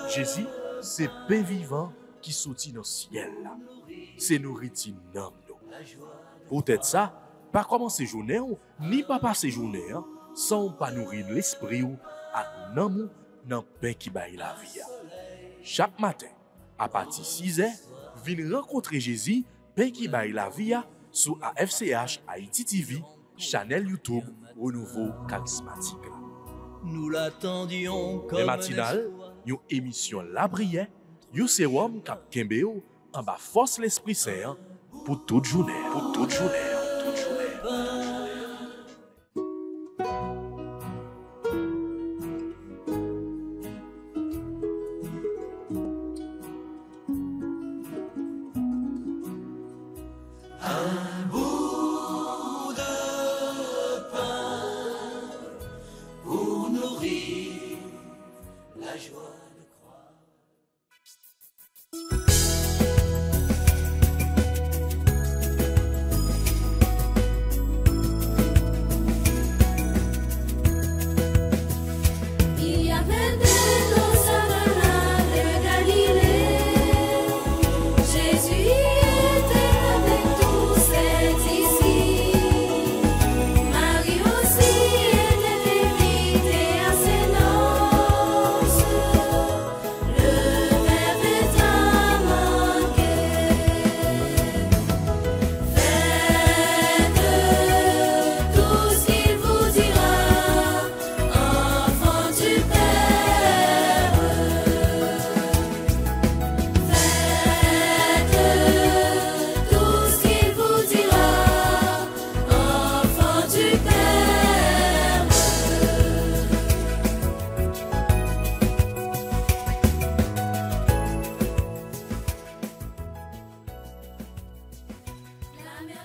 Jésus, c'est pain vivant qui sortit dans le ciel. C'est nourriture dans nous. Peut-être ça, pas commencer journée ni pas passer journée sans pas nourrir l'esprit ou à l'amour dans le pain qui baille la vie. Chaque matin, à partir de 6h, venez rencontrer Jésus, pain qui baille la vie sur AFCH Haïti TV, channel YouTube Renouveau Charismatique. Nous l'attendions comme les matinales, une émission La Prière, un sérum cap Kembeo en bas force l'Esprit Saint pour toute journée, pour toute journée, toute journée.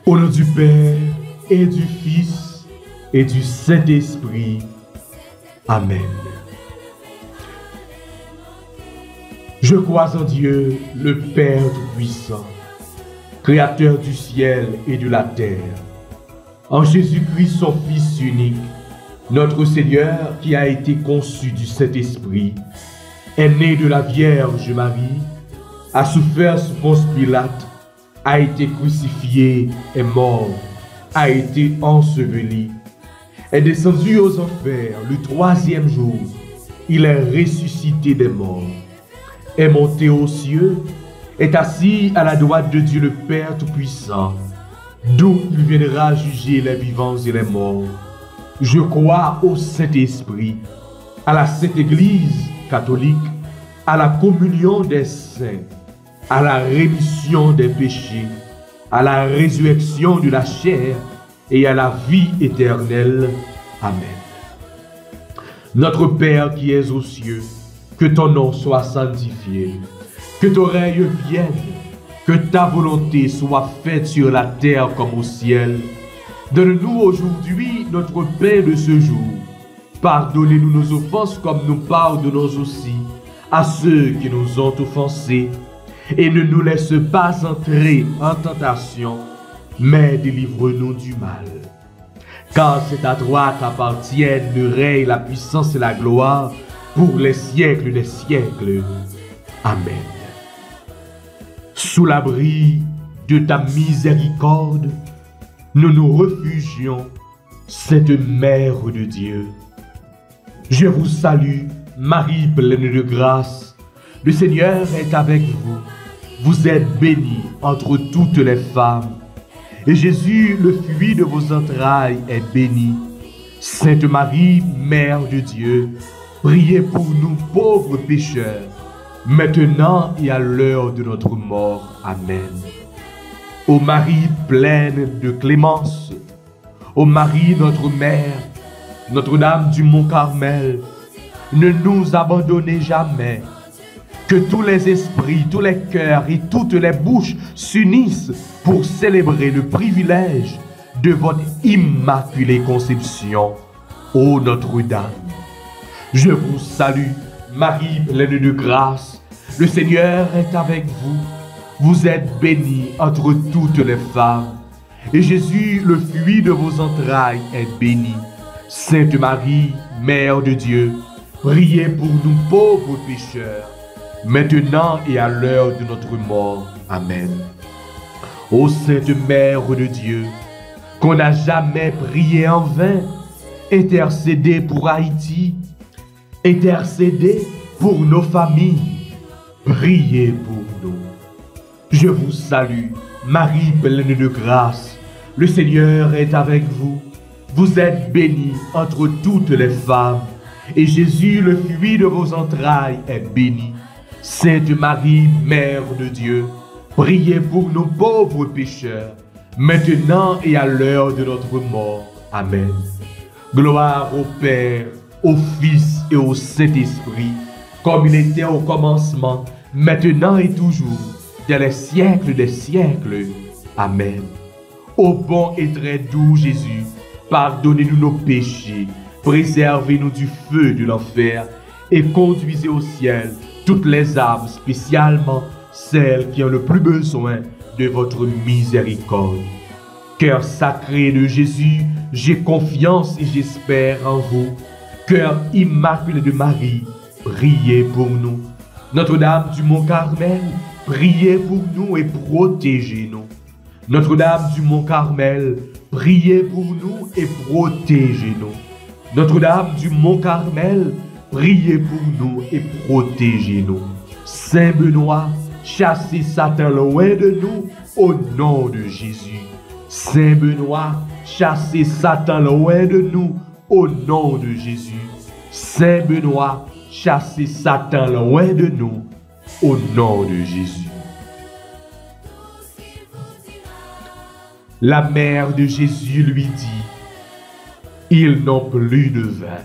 Au nom du Père et du Fils et du Saint-Esprit. Amen. Je crois en Dieu, le Père Tout-Puissant, Créateur du ciel et de la terre, en Jésus-Christ, son Fils unique, notre Seigneur qui a été conçu du Saint-Esprit, est né de la Vierge Marie, a souffert sous Ponce Pilate, a été crucifié, est mort, a été enseveli, est descendu aux enfers le troisième jour, il est ressuscité des morts, est monté aux cieux, est assis à la droite de Dieu le Père Tout-Puissant, d'où il viendra juger les vivants et les morts. Je crois au Saint-Esprit, à la Sainte Église catholique, à la communion des saints, à la rémission des péchés, à la résurrection de la chair et à la vie éternelle. Amen. Notre Père qui es aux cieux, que ton nom soit sanctifié, que ton règne vienne, que ta volonté soit faite sur la terre comme au ciel. Donne-nous aujourd'hui notre pain de ce jour. Pardonnez-nous nos offenses comme nous pardonnons aussi à ceux qui nous ont offensés. Et ne nous laisse pas entrer en tentation, mais délivre-nous du mal. Car c'est à toi qu'appartiennent le règne, la puissance et la gloire pour les siècles des siècles. Amen. Sous l'abri de ta miséricorde, nous nous réfugions, Sainte Mère de Dieu. Je vous salue, Marie pleine de grâce. Le Seigneur est avec vous. Vous êtes bénie entre toutes les femmes. Et Jésus, le fruit de vos entrailles, est béni. Sainte Marie, Mère de Dieu, priez pour nous pauvres pécheurs, maintenant et à l'heure de notre mort. Amen. Ô Marie pleine de clémence, ô Marie notre Mère, Notre-Dame du Mont Carmel, ne nous abandonnez jamais. Que tous les esprits, tous les cœurs et toutes les bouches s'unissent pour célébrer le privilège de votre immaculée conception, ô Notre-Dame. Je vous salue, Marie pleine de grâce, le Seigneur est avec vous. Vous êtes bénie entre toutes les femmes, et Jésus, le fruit de vos entrailles, est béni. Sainte Marie, Mère de Dieu, priez pour nous pauvres pécheurs, maintenant et à l'heure de notre mort. Amen. Ô Sainte Mère de Dieu, qu'on n'a jamais prié en vain, intercédez pour Haïti, intercédez pour nos familles, priez pour nous. Je vous salue, Marie pleine de grâce, le Seigneur est avec vous. Vous êtes bénie entre toutes les femmes, et Jésus, le fruit de vos entrailles, est béni. Sainte Marie, Mère de Dieu, priez pour nos pauvres pécheurs, maintenant et à l'heure de notre mort. Amen. Gloire au Père, au Fils et au Saint-Esprit, comme il était au commencement, maintenant et toujours, dans les siècles des siècles. Amen. Ô bon et très doux Jésus, pardonnez-nous nos péchés, préservez-nous du feu de l'enfer et conduisez au ciel toutes les âmes, spécialement celles qui ont le plus besoin de votre miséricorde. Cœur sacré de Jésus, j'ai confiance et j'espère en vous. Cœur immaculé de Marie, priez pour nous. Notre-Dame du Mont Carmel, priez pour nous et protégez-nous. Notre-Dame du Mont Carmel, priez pour nous et protégez-nous. Notre-Dame du Mont Carmel, priez pour nous et protégez-nous. Saint Benoît, chassez Satan loin de nous au nom de Jésus. Saint Benoît, chassez Satan loin de nous au nom de Jésus. Saint Benoît, chassez Satan loin de nous au nom de Jésus. La mère de Jésus lui dit, ils n'ont plus de vin.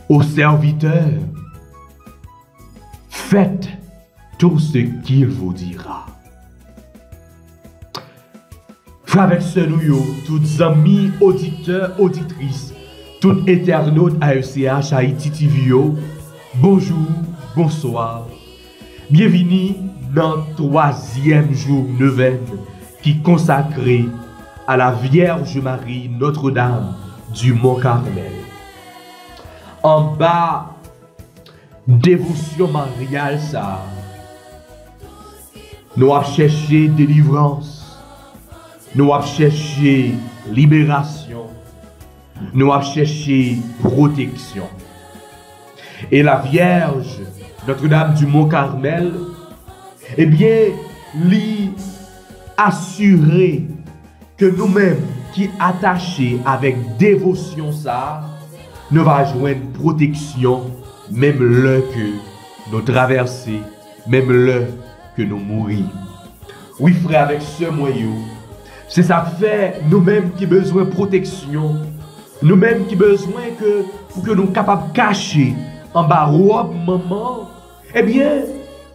Aux serviteurs, faites tout ce qu'il vous dira. Frères et sœurs, tous amis, auditeurs, auditrices, tout internaute AECH Haïti TV, bonjour, bonsoir. Bienvenue dans le 3e jour neuvaine qui est consacré à la Vierge Marie Notre-Dame du Mont Carmel. En bas, dévotion mariale, ça, nous avons cherché délivrance, nous avons cherché libération, nous avons cherché protection. Et la Vierge Notre-Dame du Mont Carmel, eh bien, lui assurer que nous-mêmes qui attachés avec dévotion ça, nous va joindre protection même l'heure que nous traversons, même l'heure que nous mourons. Oui frère, avec ce moyen, c'est ça fait nous-mêmes qui besoin de protection, nous-mêmes qui besoin pour que nous capables de cacher en bas robe maman, eh bien,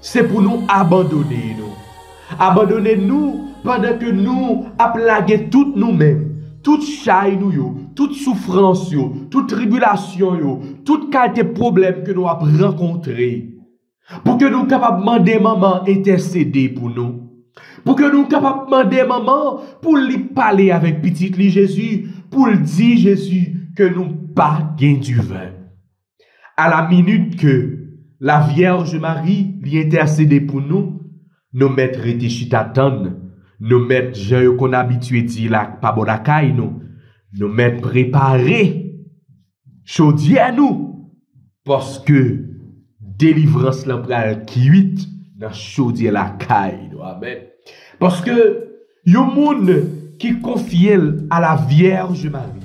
c'est pour nous abandonner nous. Abandonner nous pendant que nous plaguer toutes nous-mêmes, toute chaille nous, toute souffrance, toute tribulation, toute qualité de problème que nous avons rencontré. Pour que nous capables de demander maman intercéder pour nous. Pour que nous capables de demander maman pour lui parler avec petit Jésus, pour lui dire Jésus que nous pas gain du vin. À la minute que la Vierge Marie lui intercéder pour nous, nous mettre été chitaton, nous mettre gens qu'on habitué dire la pas bon accueil nous mettre préparer chaudière nous parce que délivrance la pral cuite dans chaudière la caille. Amen. Parce que yo monde qui confie à la Vierge Marie,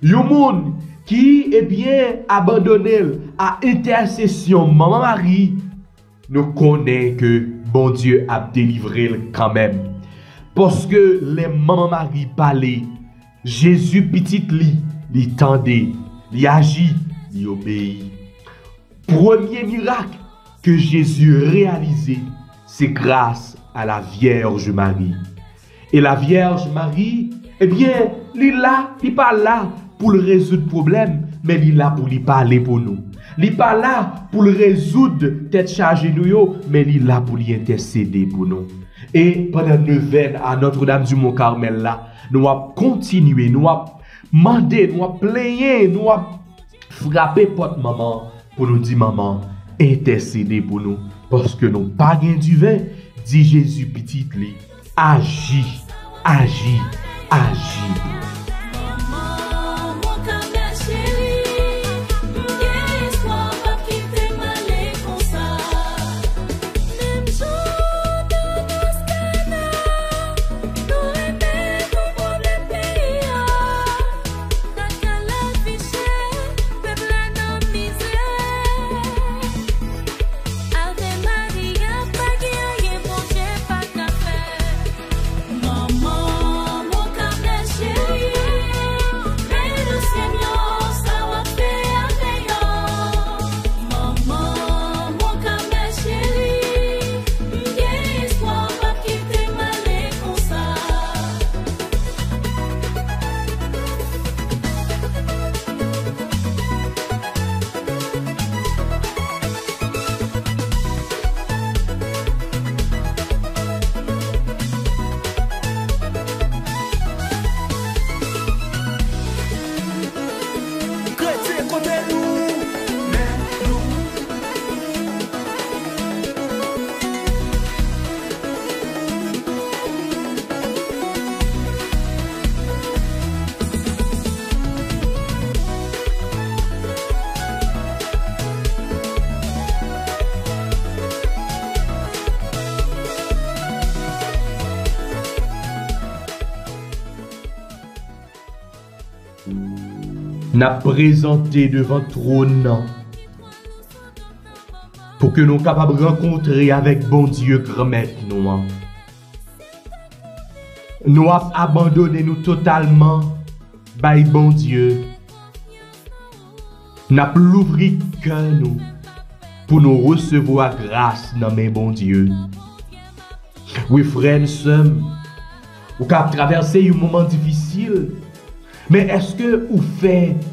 yo monde qui est bien abandonné à intercession Maman Marie, nous connaissons que bon Dieu a délivré quand même. Parce que les Maman Marie parlaient, Jésus petit li tendait, li agit, li obéit. Premier miracle que Jésus réalisé, c'est grâce à la Vierge Marie. Et la Vierge Marie, eh bien, il pas là pour résoudre le problème, mais il est là pour lui parler pour nous. Il n'est pas là pour résoudre tête chargée nous, mais il est là pour lui intercéder pour nous. Et pendant 9 ans à Notre-Dame du Mont Carmel là, nous avons continué, nous avons demandé, nous avons plaigné, nous avons frapper porte maman pour nous dire maman, intercédez pour nous. Parce que nous pas gain du vin, dit Jésus petit li. Agis, agis, agis. N'a présenté devant trône pour que nous capables de rencontrer avec bon Dieu grand-mère nous. Nous avons abandonné nous totalement by bon Dieu. N'a plus l'ouvrir cœur nous pour nous recevoir grâce dans mes bon Dieu. Oui frères et sœurs, vous avez traversé un moment difficile. Mais est-ce que vous faites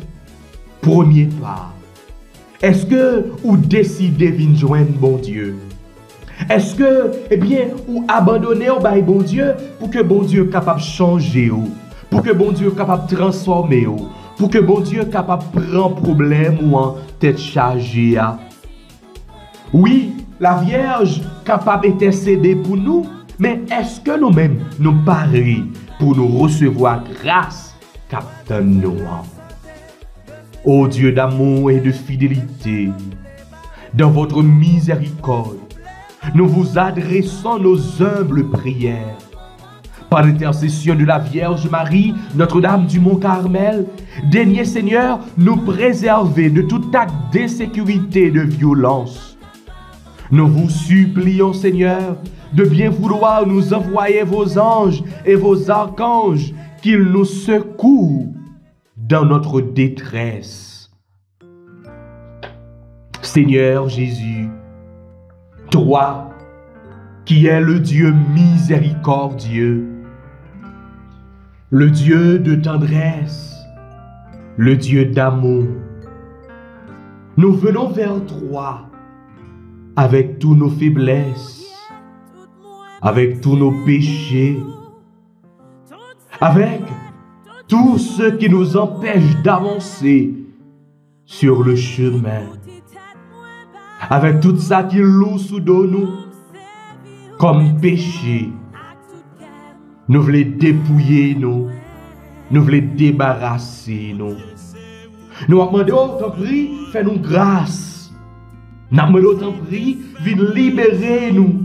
premier pas? Est-ce que vous décidez de joindre bon Dieu? Est-ce que, eh bien, vous abandonnez au bail bon Dieu pour que bon Dieu soit capable de changer, pour que bon Dieu soit capable de transformer, pour que bon Dieu soit capable de prendre problème ou en tête chargée? Oui, la Vierge est capable d'intercéder pour nous, mais est-ce que nous-mêmes nous parions pour nous recevoir grâce? Captain Noah. Ô Dieu d'amour et de fidélité, dans votre miséricorde, nous vous adressons nos humbles prières. Par l'intercession de la Vierge Marie, Notre-Dame du Mont-Carmel, daignez Seigneur nous préserver de tout acte d'insécurité et de violence. Nous vous supplions Seigneur de bien vouloir nous envoyer vos anges et vos archanges qu'ils nous secourent dans notre détresse. Seigneur Jésus, toi qui es le Dieu miséricordieux, le Dieu de tendresse, le Dieu d'amour, nous venons vers toi avec tous nos faiblesses, avec tous nos péchés, avec tout ce qui nous empêche d'avancer sur le chemin, avec tout ça qui loue sous nous comme péché. Nous voulons dépouiller nous voulons débarrasser nous. Nous demandons, t'en prie, fais-nous grâce. Nous demandons, t'en prie, viens libérer nous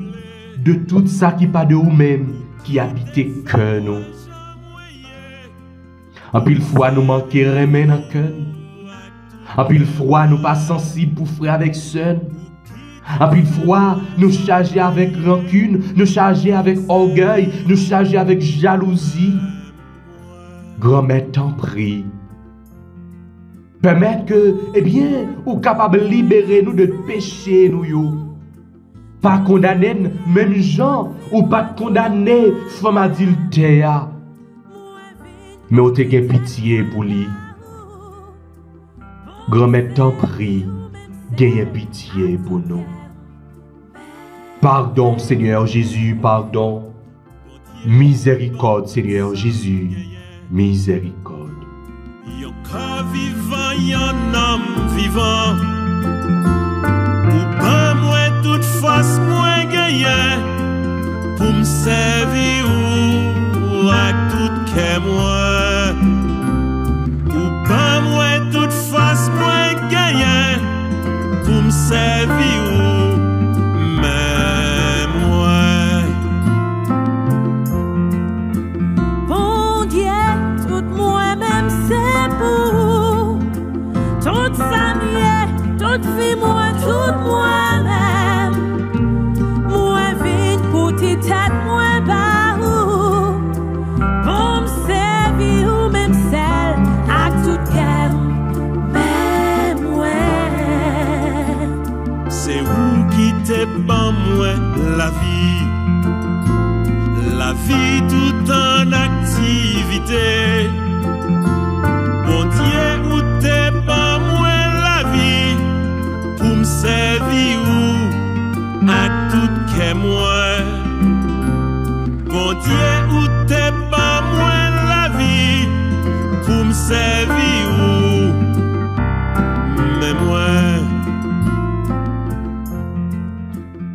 de tout ça qui pas de nous-mêmes, qui habite cœur nous. En pile fois, nous manquons remède dans le cœur. En pile fois, nous pas sensibles pour frère avec sœur. En pile fois, nous chargés avec rancune, nous chargés avec orgueil, nous chargés avec jalousie. Grand-mère, t'en prie. Permettre que, eh bien, ou capable de libérer nous de péché, nous yo. Pas condamner même gens, ou pas condamner femme adultère. Mais on te gen pitié pour lui. Grand-mère t'en prie, gagne pitié pour nous. Pardon Seigneur Jésus, pardon. Miséricorde Seigneur Jésus, miséricorde. vivant. Ou pas moi toute face moi gagné pour me servir ou à tout que moi. Ou pas moi toute face moi gagné pour me servir ou mais moi. Bon Dieu, tout moi-même c'est pour toute sa vie, toute vie moi, tout moi-même. Moi vite pour tes têtes, moi bas ou pour me servir ou même celle à tout cœur. Mais moi, c'est où qui t'es pas moi la vie tout en activité. Bon Dieu, où t'es pas moi la vie pour me servir ou à tout que moi. Bon Dieu, où t'es pas moi la vie pour me servir ou mais moi.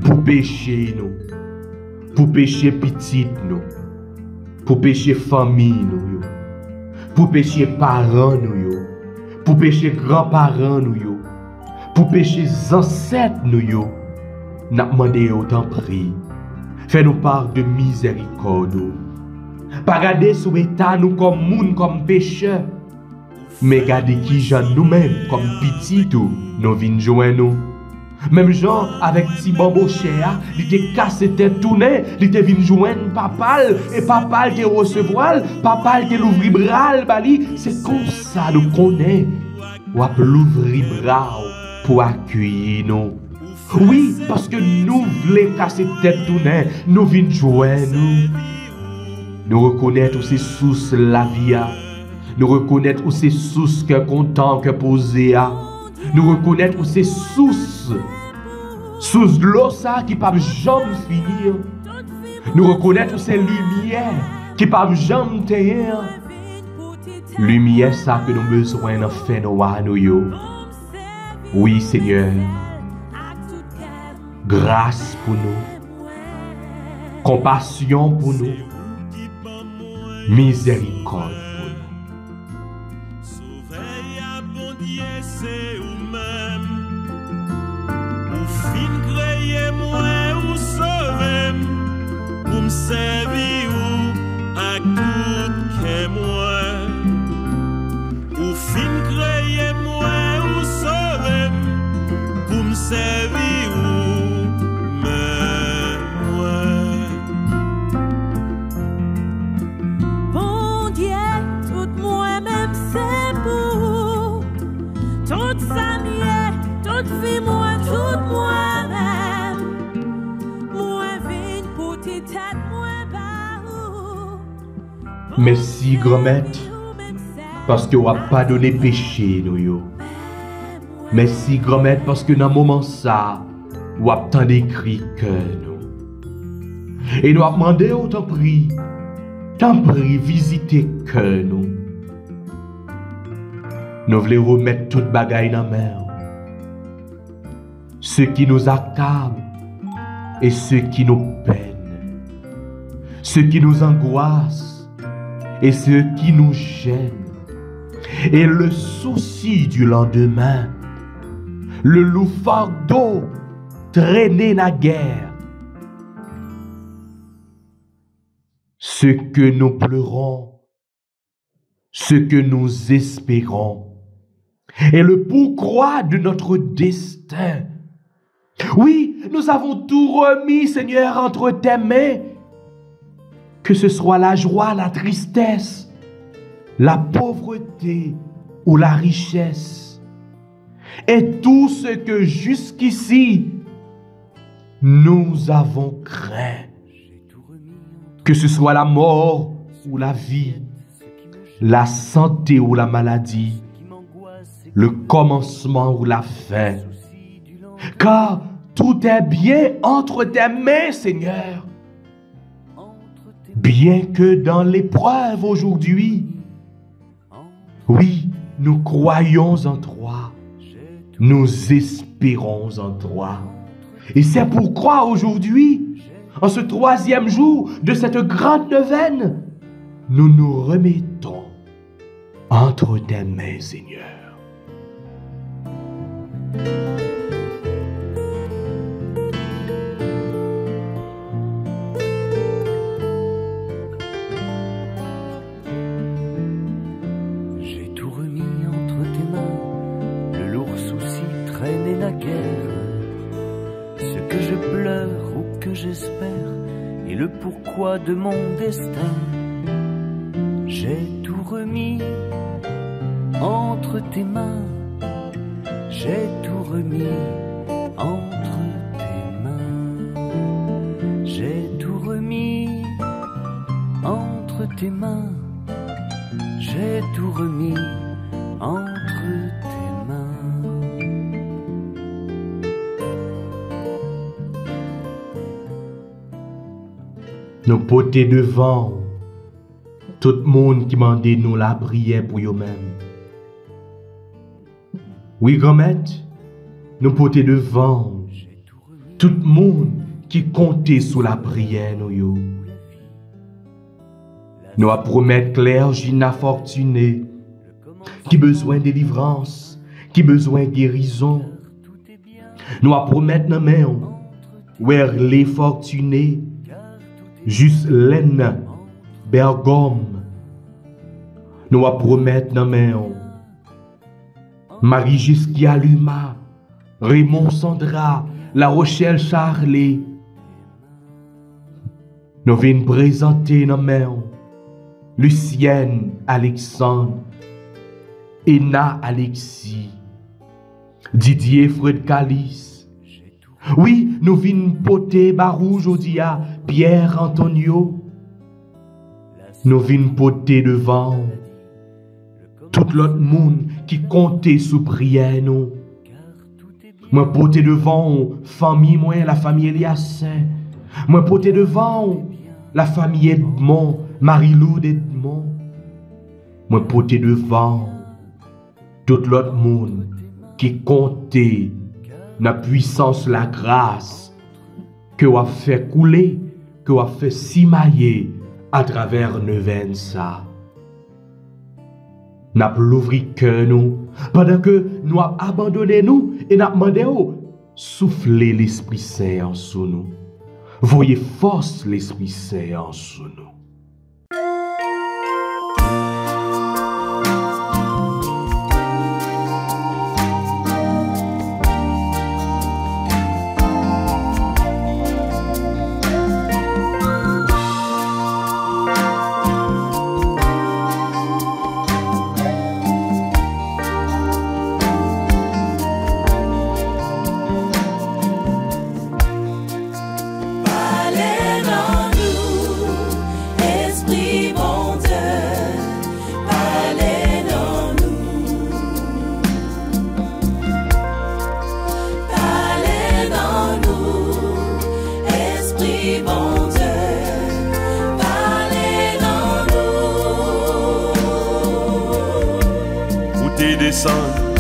Pour pécher nous, pour pécher petite nous, pour pécher famille nous, pour pécher parents nous, pour pécher grands-parents nous, pour pécher ancêtres nous, n'a demandé autant prix. Fais-nous part de miséricorde. Pas garder sous état nous comme moun comme pécheurs, mais garder qui j'en nous-mêmes comme petit nous vins joindre nous. Même Jean avec ti bambo cher, il te cassé tête tourné, il te vinn joindre papal et papal te recevoir, papal te l'ouvri bras bali, c'est comme ça nous connaît. Ou ap l'ouvri bras pour accueillir nous. Oui, parce que nous voulons casser tête tourné, nous vinn joindre nous. Nous reconnaître où c'est source la vie a. Nous reconnaître où c'est source que content que posé a. Nous reconnaître où c'est source de l'eau ça qui pas jamais finir. Nous reconnaître où c'est lumière qui pas jamais tenir. Lumière ça que nous besoin d'en faire nous yo. Oui Seigneur. Grâce pour nous. Compassion pour nous. Miséricorde. C'est vous-même. Ou fin créer moi ou sauver pour me servir ou à tout que moi. Ou fin créer moi ou sauver pour me servir ou mais moi. bon Dieu, tout moi-même c'est pour toute sa vie, toute vie moi, tout moi-même. Moi vine pour tes têtes, moi bas. Merci grand-mère, parce que vous n'avez pas donné péché nous yo. Merci grand-mère parce que dans le moment ça, vous avez tant d'écrit que nous. Et nous avons demandé autant prix, visiter que nous. Nous voulons remettre toute bagaille dans la main. Ce qui nous accable et ce qui nous peine. Ce qui nous angoisse et ce qui nous gêne. Et le souci du lendemain. Le loup fardeau traîné la guerre. Ce que nous pleurons, ce que nous espérons, et le pourquoi de notre destin. Oui, nous avons tout remis, Seigneur, entre tes mains. Que ce soit la joie, la tristesse, la pauvreté ou la richesse. Et tout ce que jusqu'ici nous avons craint. Que ce soit la mort ou la vie, la santé ou la maladie, le commencement ou la fin. Car tout est bien entre tes mains, Seigneur. Bien que dans l'épreuve aujourd'hui, oui, nous croyons en toi. nous espérons en toi. Et c'est pourquoi aujourd'hui, en ce 3e jour de cette grande neuvaine, nous nous remettons entre tes mains, Seigneur. J'ai tout remis entre tes mains, le lourd souci traînait naguère. Ce que je pleure ou que j'espère, et le pourquoi de mon destin. J'ai tout remis entre tes mains, j'ai tout remis entre tes mains. J'ai tout remis entre tes mains, j'ai tout remis entre tes mains. Nous porter devant tout le monde qui m'a dit nous la prière pour eux-mêmes. Oui, grand-mère, nous porter devant tout le monde qui comptait sur la prière nous. Nous a promettre Claire Gina Fortuné qui besoin de délivrance, qui besoin de guérison. Nous a promettre nos mains vers les fortunés, juste Laine Bergome. Nous a promettre nos mains Marie Giskia Luma, Raymond Sandra, La Rochelle Charlet. Nous venons présenter nos mains Lucienne Alexandre, Ena Alexis, Didier Fred Calice. Oui, nous venons porter Barou Jodia, Pierre Antonio. Nous venons porter devant tout l'autre monde qui comptait sous prière nous. Moi porter devant famille moi, la famille Eliassin. Moi porter devant la famille Edmond, Marie-Lou d'Edmond. Moi porter devant tout l'autre monde qui comptait la puissance, la grâce que a fait couler, que a fait simailler à travers neuvaine ça. N'a l'ouvri cœur nous pendant que nous avons abandonné nous et n'a demandé souffler l'Esprit Saint en sous nous. Voyez force l'Esprit Saint en sous nous.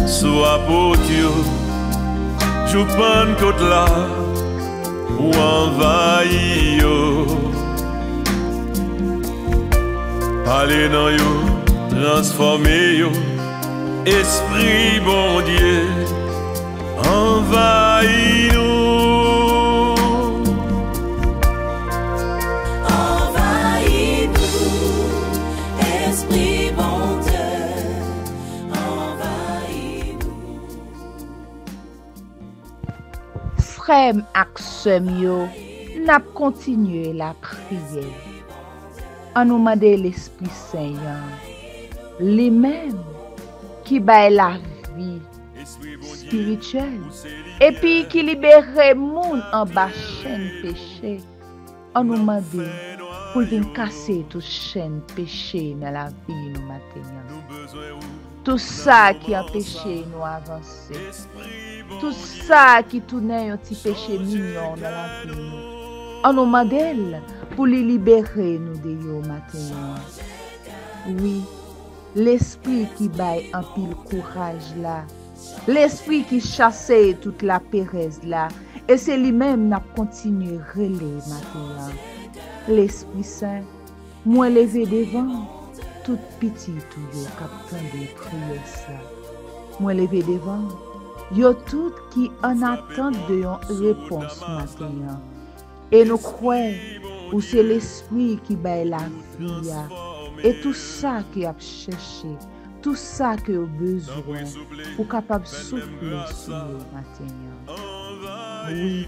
Sous apotio, joupan côte là ou envahi yo. Allez dans yo, transformé yo, esprit bon Dieu, envahi nous. Frère ak sœur yo, n'a continuer la prière. En nous mande l'Esprit Saint, lui-même qui baille la vie spirituelle et puis qui libère monde en bas chaîne péché. En nous mande pour venir casser toute chaîne péché dans la vie nous maintenant. Tout ça qui a péché nous avancer. Tout ça qui tournait un petit péché mignon dans la vie. En nous modèle pour les libérer nous de yo matin. Oui, l'esprit qui baille un pile courage là, L'esprit qui chassait toute la pérèse là. Et c'est lui-même n'a continué relais matin. L'Esprit Saint, moi levé devant, tout petit tout yo captant de prière ça. Moi levé devant, yo tout qui en attente de une réponse matin. Et nous croyons où c'est l'Esprit qui baille la vie et tout ça qui a cherché, tout ça qui a besoin pour capable souffler sur le matin. Oui,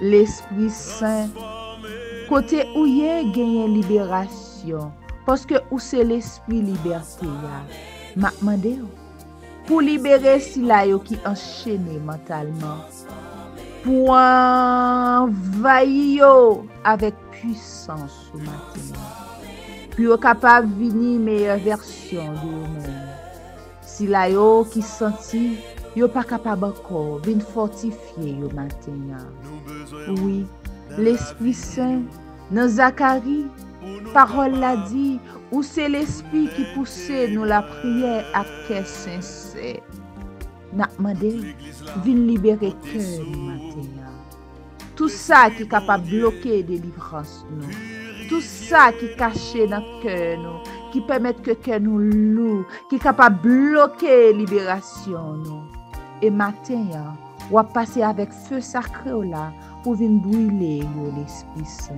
l'Esprit Saint, côté où y a gagné libération, parce que où c'est l'Esprit liberté, m'a demandé pour libérer si là qui enchaîné mentalement, pour envahir avec puissance ce matin, puis au capable venir meilleure version de vous-même. Si là qui senti yo pas capable encore vin fortifier yo matin. Oui, l'Esprit Saint dans Zacharie, parole l'a dit, où c'est l'Esprit qui poussait nous la prière à cœur sincère. N'a demandé vin libérer cœur matin. Tout ça qui est capable de bloquer délivrance nous. Tout ça qui est caché dans le cœur nous, qui permet que cœur nous lourd, qui est capable de bloquer libération nous. Et matin, on va passer avec feu sacré là pour venir brûler l'Esprit Saint.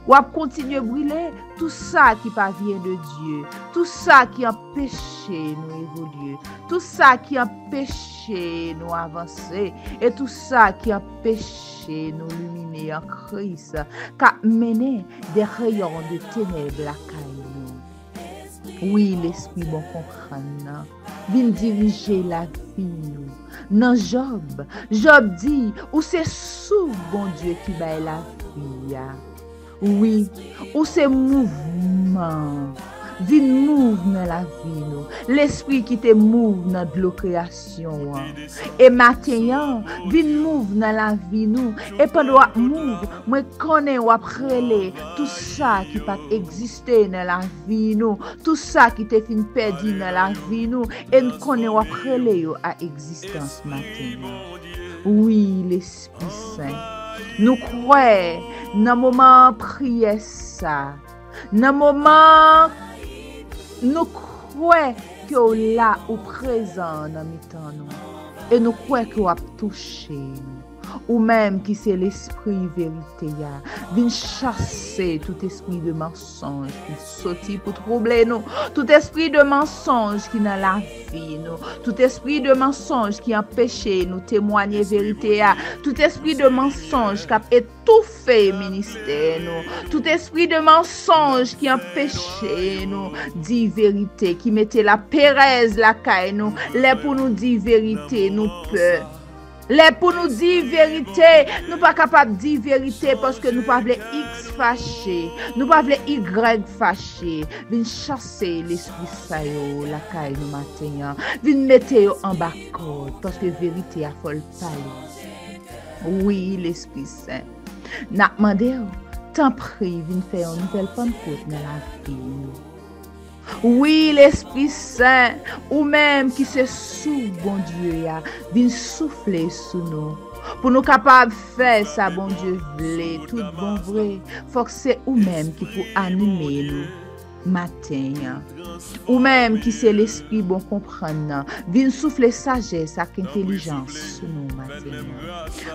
On va continuer à brûler tout ça qui pas vient de Dieu, tout ça qui empêche nous évoluer, tout ça qui empêche nous avancer et tout ça qui empêche nous luminer en Christ, qui mène des rayons de ténèbres à nous. Oui, l'Esprit bon comprendre, vient diriger la vie nous. Dans Job dit, où c'est sous bon Dieu qui baille la vie. Oui, où c'est mouvement, vin move dans la vie nous. L'esprit qui te move dans de la création. Et matin, vin move dans la vie nous. Et pendant que move, moi connais ou après tout ça qui pas exister dans la vie nous, tout ça qui te fin perdu dans la vie nous, et nous connais ou après à existence matin. Oui, l'Esprit Saint. Nous croyons dans le moment prière ça. Dans le moment nous croyons que là au présent dans mi-temps nous. Et nous croyons que vous avez touché nous. Ou même qui c'est l'esprit vérité vient chasser tout esprit de mensonge qui sortit pour troubler nous, tout esprit de mensonge qui dans la vie nous, tout esprit de mensonge qui empêche nous témoigner vérité tout esprit de mensonge qui a étouffé ministère nous, tout esprit de mensonge qui empêche nous dire vérité, qui mettait la pérèse la caille nous, les pour nous dire vérité nous peur. Les pour nous dire vérité, nous pas capable de dire vérité parce que nous pas voulons X fâché, nous pas voulons Y fâché. Vin chasser l'esprit ça yo la caille nous matin. Vin mettre yo en bas code parce que vérité a faut parler. Oui, l'Esprit Saint. N'a demandé tant prie vin faire une nouvelle Pentecôte dans la vie. Oui, l'Esprit Saint, ou même qui se sous bon Dieu, vient souffler sous nous. Pour nous capables de faire ça, bon Dieu, voulait, tout bon vrai, faut que c'est ou même qui pour animer nous matin. Ou même qui c'est l'esprit bon comprendre, vient souffler sagesse avec intelligence sur nous matin.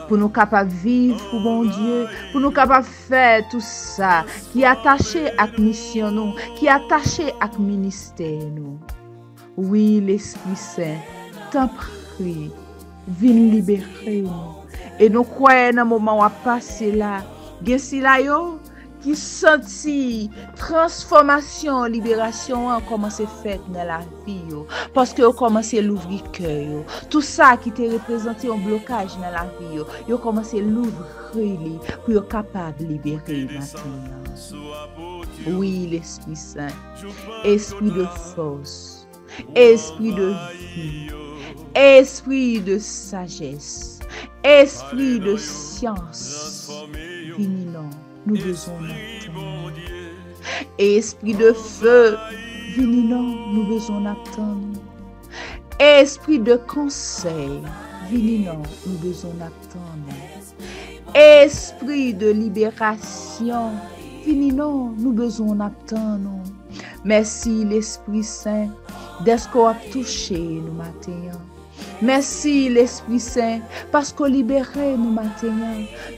Pour nous capables de vivre pour bon Dieu, pour nous capables de faire tout ça qui est attaché à la mission nous, qui est attaché à le ministère nous. Oui, l'Esprit Saint, t'en prie, viens libérer nous. Et nous croyons dans le moment où on passe là, si là yo qui senti transformation, libération a commencé fait dans la vie parce que a commencé l'ouvrir cœur. Tout ça qui te représenté un blocage dans la vie, yo commencé l'ouvrir pour être capable de libérer maintenant. Oui, l'Esprit Saint, esprit de force, esprit de vie, esprit de sagesse, esprit de science, venez-nous. Nous besoin d'attendre. Esprit de feu, venez-nous, nous besoin d'attendre. Esprit de conseil, vini non, nous besoin d'attendre. Esprit de libération, vini non, nous besoin d'attendre. Merci l'Esprit Saint, d'être qu'on a touché nous matin. Merci l'Esprit Saint, parce qu'on libéré nous matin.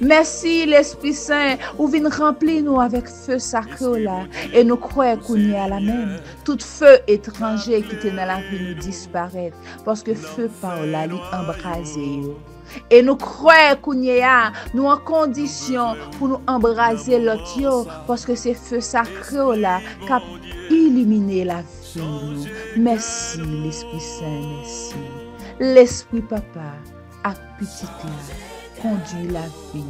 Merci l'Esprit Saint, ou vient remplir nous avec feu sacré là, et nous croyons qu'on y est à la même. Tout feu étranger qui était dans la vie nous disparaît, parce que feu par là, lui embrasé. Et nous croyons qu'on y est, nous en condition pour nous embraser l'autre, parce que c'est feu sacré là, qui a illuminé la vie. Merci l'Esprit Saint, merci. L'Esprit Papa, à petit là, conduit la vie.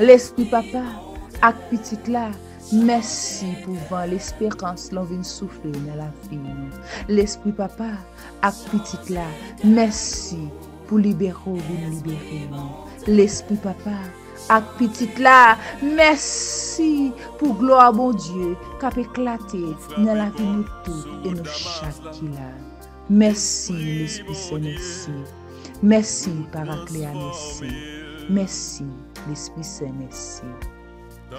L'Esprit Papa, à petit là, merci pour voir l'espérance l'on vient souffler dans la vie. L'Esprit Papa, à petit là, merci pour libérer ou libérer. L'Esprit Papa, à petit là, merci pour gloire bon Dieu qui a éclaté dans la vie nous tous et nous chaque là. Merci l'Esprit Saint, merci. Merci Paracléa, merci. Merci l'Esprit Saint, merci.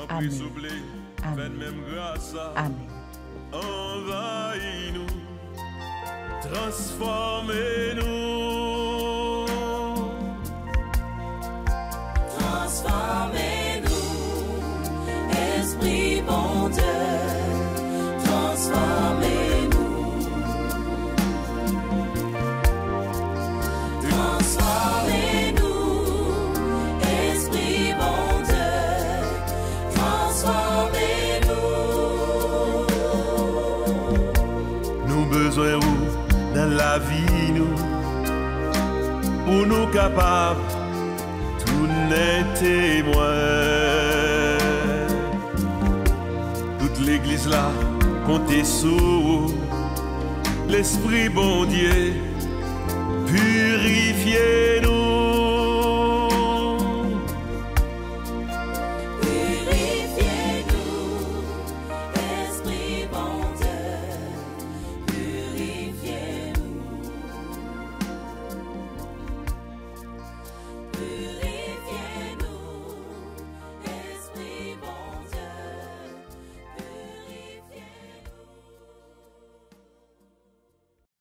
Amen. Amen. Amen. Envahis-nous, transformez-nous. Transformez-nous, Esprit bon Dieu, transformez-nous. Transformez-nous, Esprit bon Dieu, transformez-nous. Nous besoin dans la vie nous, pour nous capables tout n'est témoin. Toute l'église là comptez sur l'Esprit bon Dieu, purifiez-nous.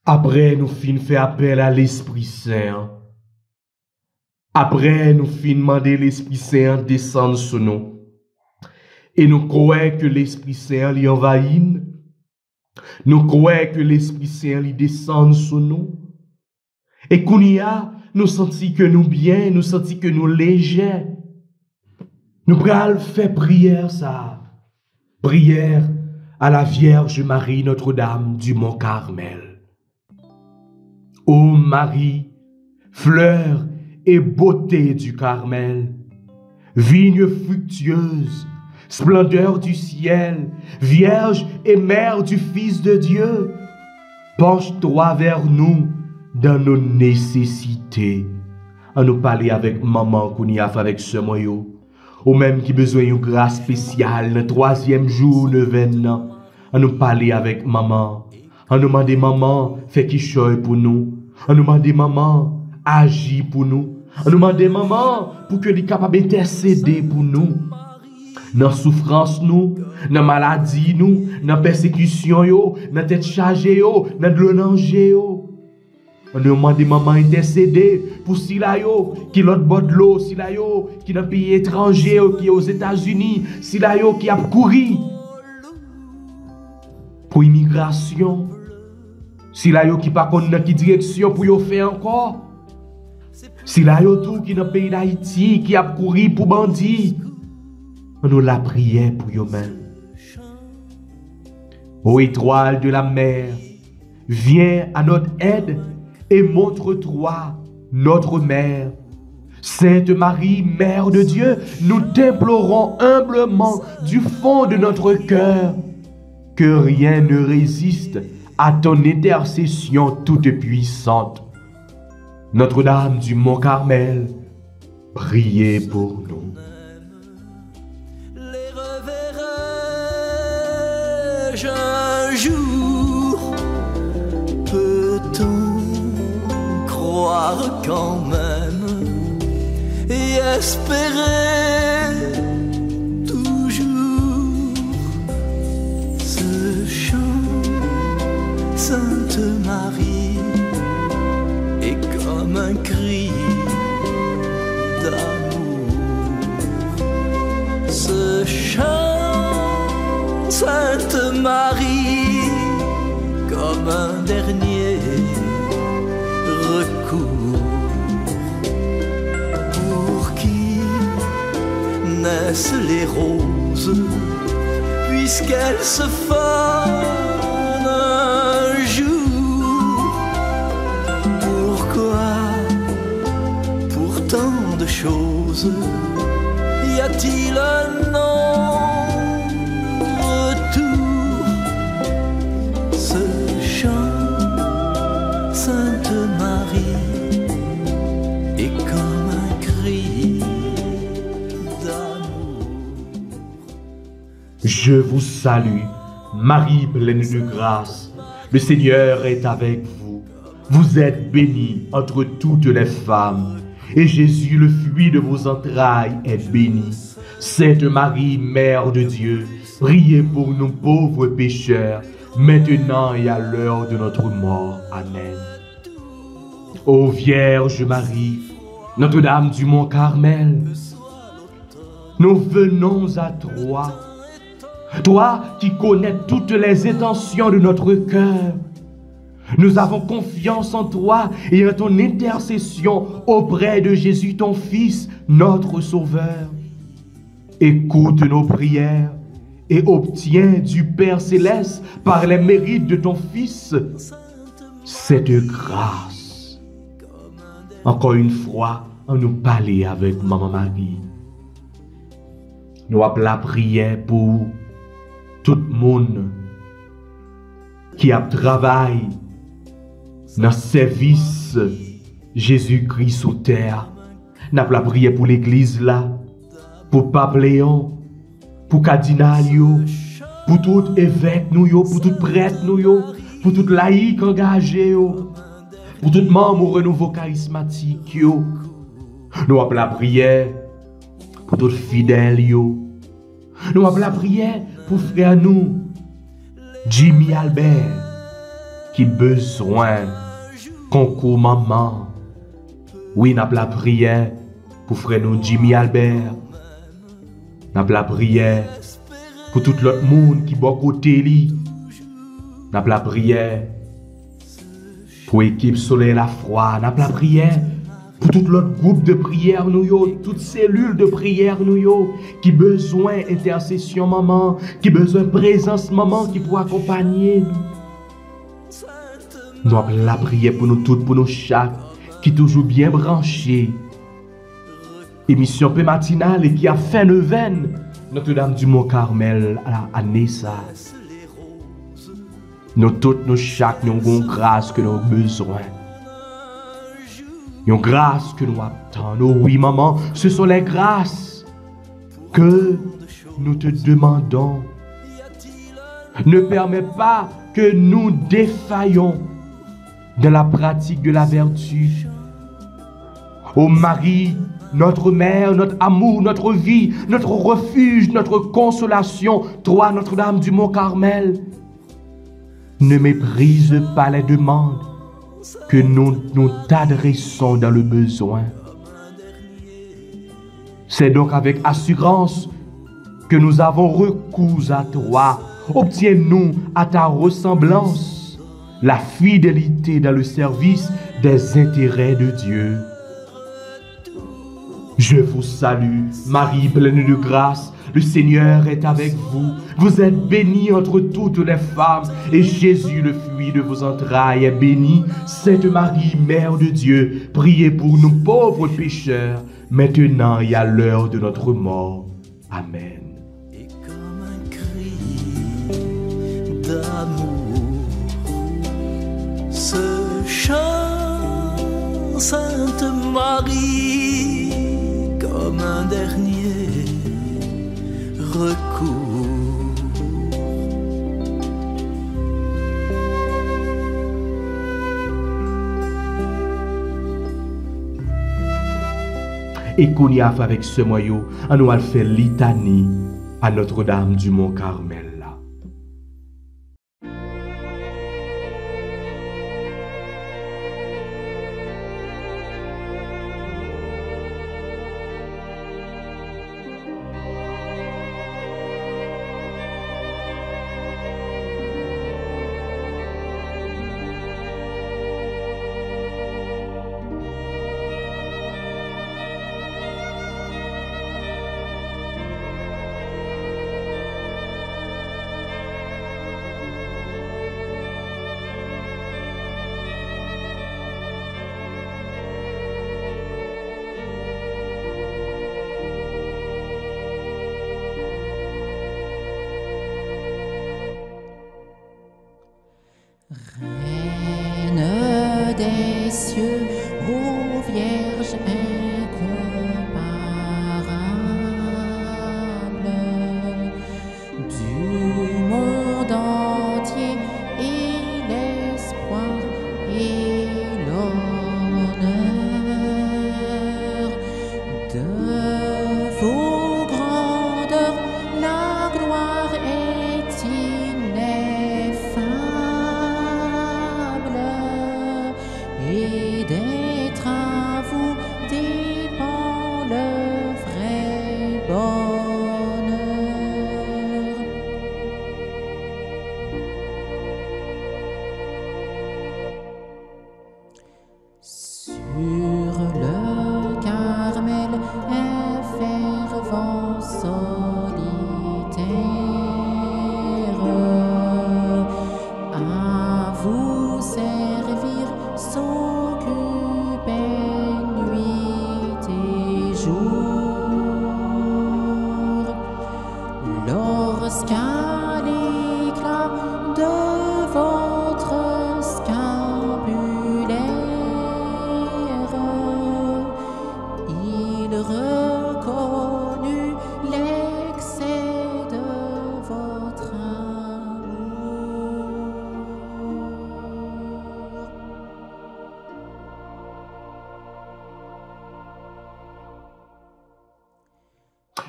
Après, nous fin fait appel à l'Esprit Saint. Après, nous fin demander l'Esprit Saint descendre sur nous. Et nous croyons que l'Esprit Saint lui envahit. Nous croyons que l'Esprit Saint lui descend sur nous. Et qu'on y a, nous sentons que nous bien, nous sentons que nous légers. Nous prenons faire prière ça. Prière à la Vierge Marie Notre-Dame du Mont Carmel. Ô Marie, fleur et beauté du Carmel, vigne fructueuse, splendeur du ciel, Vierge et mère du Fils de Dieu, penche-toi vers nous dans nos nécessités. On nous parler avec maman qu'on y a fait avec ce moyo, ou même qui besoin d'une grâce spéciale le 3e jour de l'événement. On nous parler avec maman. On nous demande maman, fais qui choisit pour nous. On nous demande maman, agis pour nous. On nous demande maman, pour que les capables d'intercéder pour nous. Dans souffrance nous, dans maladie nous, dans persécution yo, dans tête chargée yo, dans de l'onanger yo. On nous demande maman intercéder pour Sila yo, qui l'autre bord de l'eau, Sila yo, qui dans pays étranger, qui est aux États-Unis, Sila yo qui a couru pour immigration. Si la yo qui pas connaît dans qui direction pour yo faire encore. Si la yo tout qui dans pays d'Haïti qui a couru pour bandit. On nous la prière pour yo même. Ô étoile de la mer, viens à notre aide et montre-toi notre mère. Sainte Marie, Mère de Dieu, nous t'implorons humblement du fond de notre cœur que rien ne résiste à ton intercession toute puissante. Notre-Dame du Mont Carmel, priez pour nous. Les reverrai-je un jour? Peut-on croire quand même et espérer toujours. Ce chant, Sainte Marie, est comme un cri d'amour. Ce chant, Sainte Marie, comme un dernier recours. Pour qui naissent les roses, puisqu'elles se fanent un jour. Pourquoi, pour tant de choses, y a-t-il un non-retour? Ce chant, Sainte Marie, est comme un cri d'amour. Je vous salue, Marie pleine de grâce. Le Seigneur est avec vous. Vous êtes bénie entre toutes les femmes, et Jésus, le fruit de vos entrailles, est béni. Sainte Marie, Mère de Dieu, priez pour nous pauvres pécheurs, maintenant et à l'heure de notre mort. Amen. Ô Vierge Marie, Notre-Dame du Mont Carmel, nous venons à toi. Toi qui connais toutes les intentions de notre cœur, nous avons confiance en toi et en ton intercession auprès de Jésus, ton Fils, notre Sauveur. Écoute nos prières et obtiens du Père Céleste, par les mérites de ton Fils, cette grâce. Encore une fois, on nous parlait avec Maman Marie. Nous appelons la prière pour tout le monde qui a travaillé dans le service Jésus-Christ sur terre. Nous appelons la prière pour l'église là, pour Pape Léon, pour cardinal yo, pour tout évêque nous yo, pour tout prêtre nous yo, pour tout laïc engagé yo, pour tout membre au renouveau charismatique yo. Nous appelons la prière pour tout fidèle yo. Nous appelons la prière pour frère nous, Jimmy Albert, qui besoin concours maman. Oui, nous appelons la prière pour frère nous, Jimmy Albert. Nous appelons la prière pour tout l'autre monde qui est à côté lui. Nous appelons la prière pour l'équipe Soleil la Foi. Nous appelons la prière pour tout l'autre groupe de prière, nous yo, toute cellule de prière, nous yo, qui besoin intercession maman, qui besoin présence maman, qui pour accompagner nous. Nous appelons la prière pour nous toutes, pour nous chaque, qui toujours bien branché. Émission peu matinale et qui a fait neuvaine, Notre-Dame du Mont Carmel à Nessa. Nous toutes, nous chaque, nous avons grâce que nous avons besoin. Une grâce que nous attendons. Oui, maman, ce sont les grâces que nous te demandons. Ne permets pas que nous défaillions dans la pratique de la vertu. Ô Marie, notre mère, notre amour, notre vie, notre refuge, notre consolation, toi, Notre-Dame du Mont Carmel, ne méprise pas les demandes que nous t'adressons dans le besoin. C'est donc avec assurance que nous avons recours à toi. Obtiens-nous à ta ressemblance la fidélité dans le service des intérêts de Dieu. Je vous salue, Marie pleine de grâce, le Seigneur est avec vous. Vous êtes bénie entre toutes les femmes, et Jésus, le fruit de vos entrailles, est béni. Sainte Marie, Mère de Dieu, priez pour nous pauvres pécheurs, maintenant et à l'heure de notre mort. Amen. Et comme un cri d'amour, ce chant, Sainte Marie, comme un dernier recours. Et qu'on y a fait avec ce moyau, on nous a fait litanie à Notre-Dame du Mont-Carmel. Reine des cieux, ô Vierge incomparable, du monde entier et l'espoir et l'honneur de vos grandeurs, la gloire est ineffable, et d'être à vous dépend le vrai bonheur. Sur le Carmel, un fervent solitaire, à vous servir s'occupait nuit et jour. Lorsqu'à l'éclat de votre scapulaire, il reconnut l'excès de votre amour.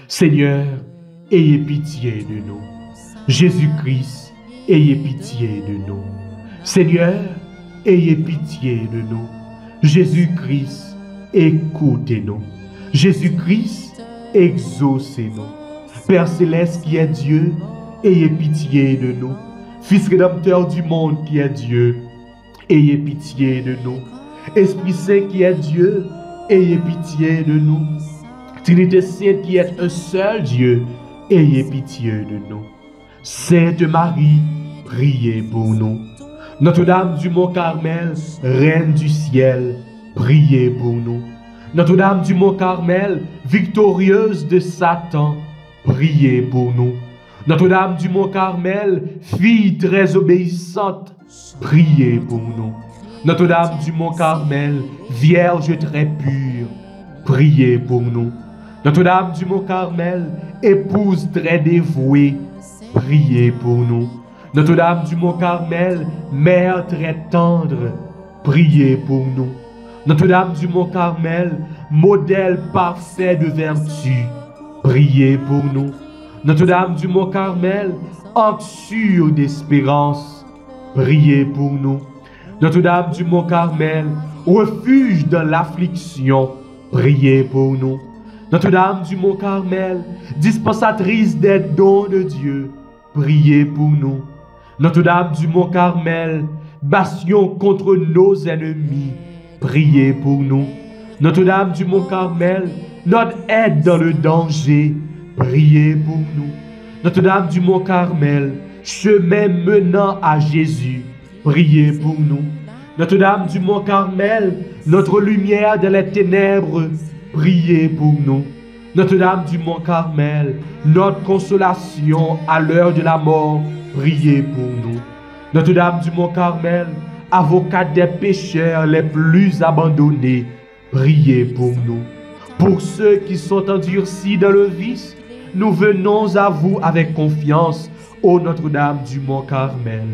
Seigneur, ayez pitié de nous. Jésus-Christ, ayez pitié de nous. Seigneur, ayez pitié de nous. Jésus-Christ, écoutez-nous. Jésus-Christ, exaucez-nous. Père céleste qui est Dieu, ayez pitié de nous. Fils rédempteur du monde qui est Dieu, ayez pitié de nous. Esprit Saint qui est Dieu, ayez pitié de nous. Trinité Sainte qui est un seul Dieu, ayez pitié de nous. Sainte Marie, priez pour nous. Notre-Dame du Mont-Carmel, Reine du ciel, priez pour nous. Notre-Dame du Mont-Carmel, victorieuse de Satan, priez pour nous. Notre-Dame du Mont-Carmel, fille très obéissante, priez pour nous. Notre-Dame du Mont-Carmel, Vierge très pure, priez pour nous. Notre-Dame du Mont-Carmel, épouse très dévouée, priez pour nous. Notre-Dame du Mont-Carmel, mère très tendre, priez pour nous. Notre-Dame du Mont-Carmel, modèle parfait de vertu, priez pour nous. Notre-Dame du Mont-Carmel, anxure d'espérance, priez pour nous. Notre-Dame du Mont-Carmel, refuge dans l'affliction, priez pour nous. Notre-Dame du Mont-Carmel, dispensatrice des dons de Dieu, priez pour nous. Notre-Dame du Mont-Carmel, bastion contre nos ennemis, priez pour nous. Notre-Dame du Mont-Carmel, notre aide dans le danger, priez pour nous. Notre-Dame du Mont-Carmel, chemin menant à Jésus, priez pour nous. Notre-Dame du Mont-Carmel, notre lumière dans les ténèbres, priez pour nous. Notre-Dame du Mont-Carmel, notre consolation à l'heure de la mort, priez pour nous. Notre-Dame du Mont-Carmel, avocate des pécheurs les plus abandonnés, priez pour nous. Pour ceux qui sont endurcis dans le vice, nous venons à vous avec confiance, ô Notre-Dame du Mont-Carmel.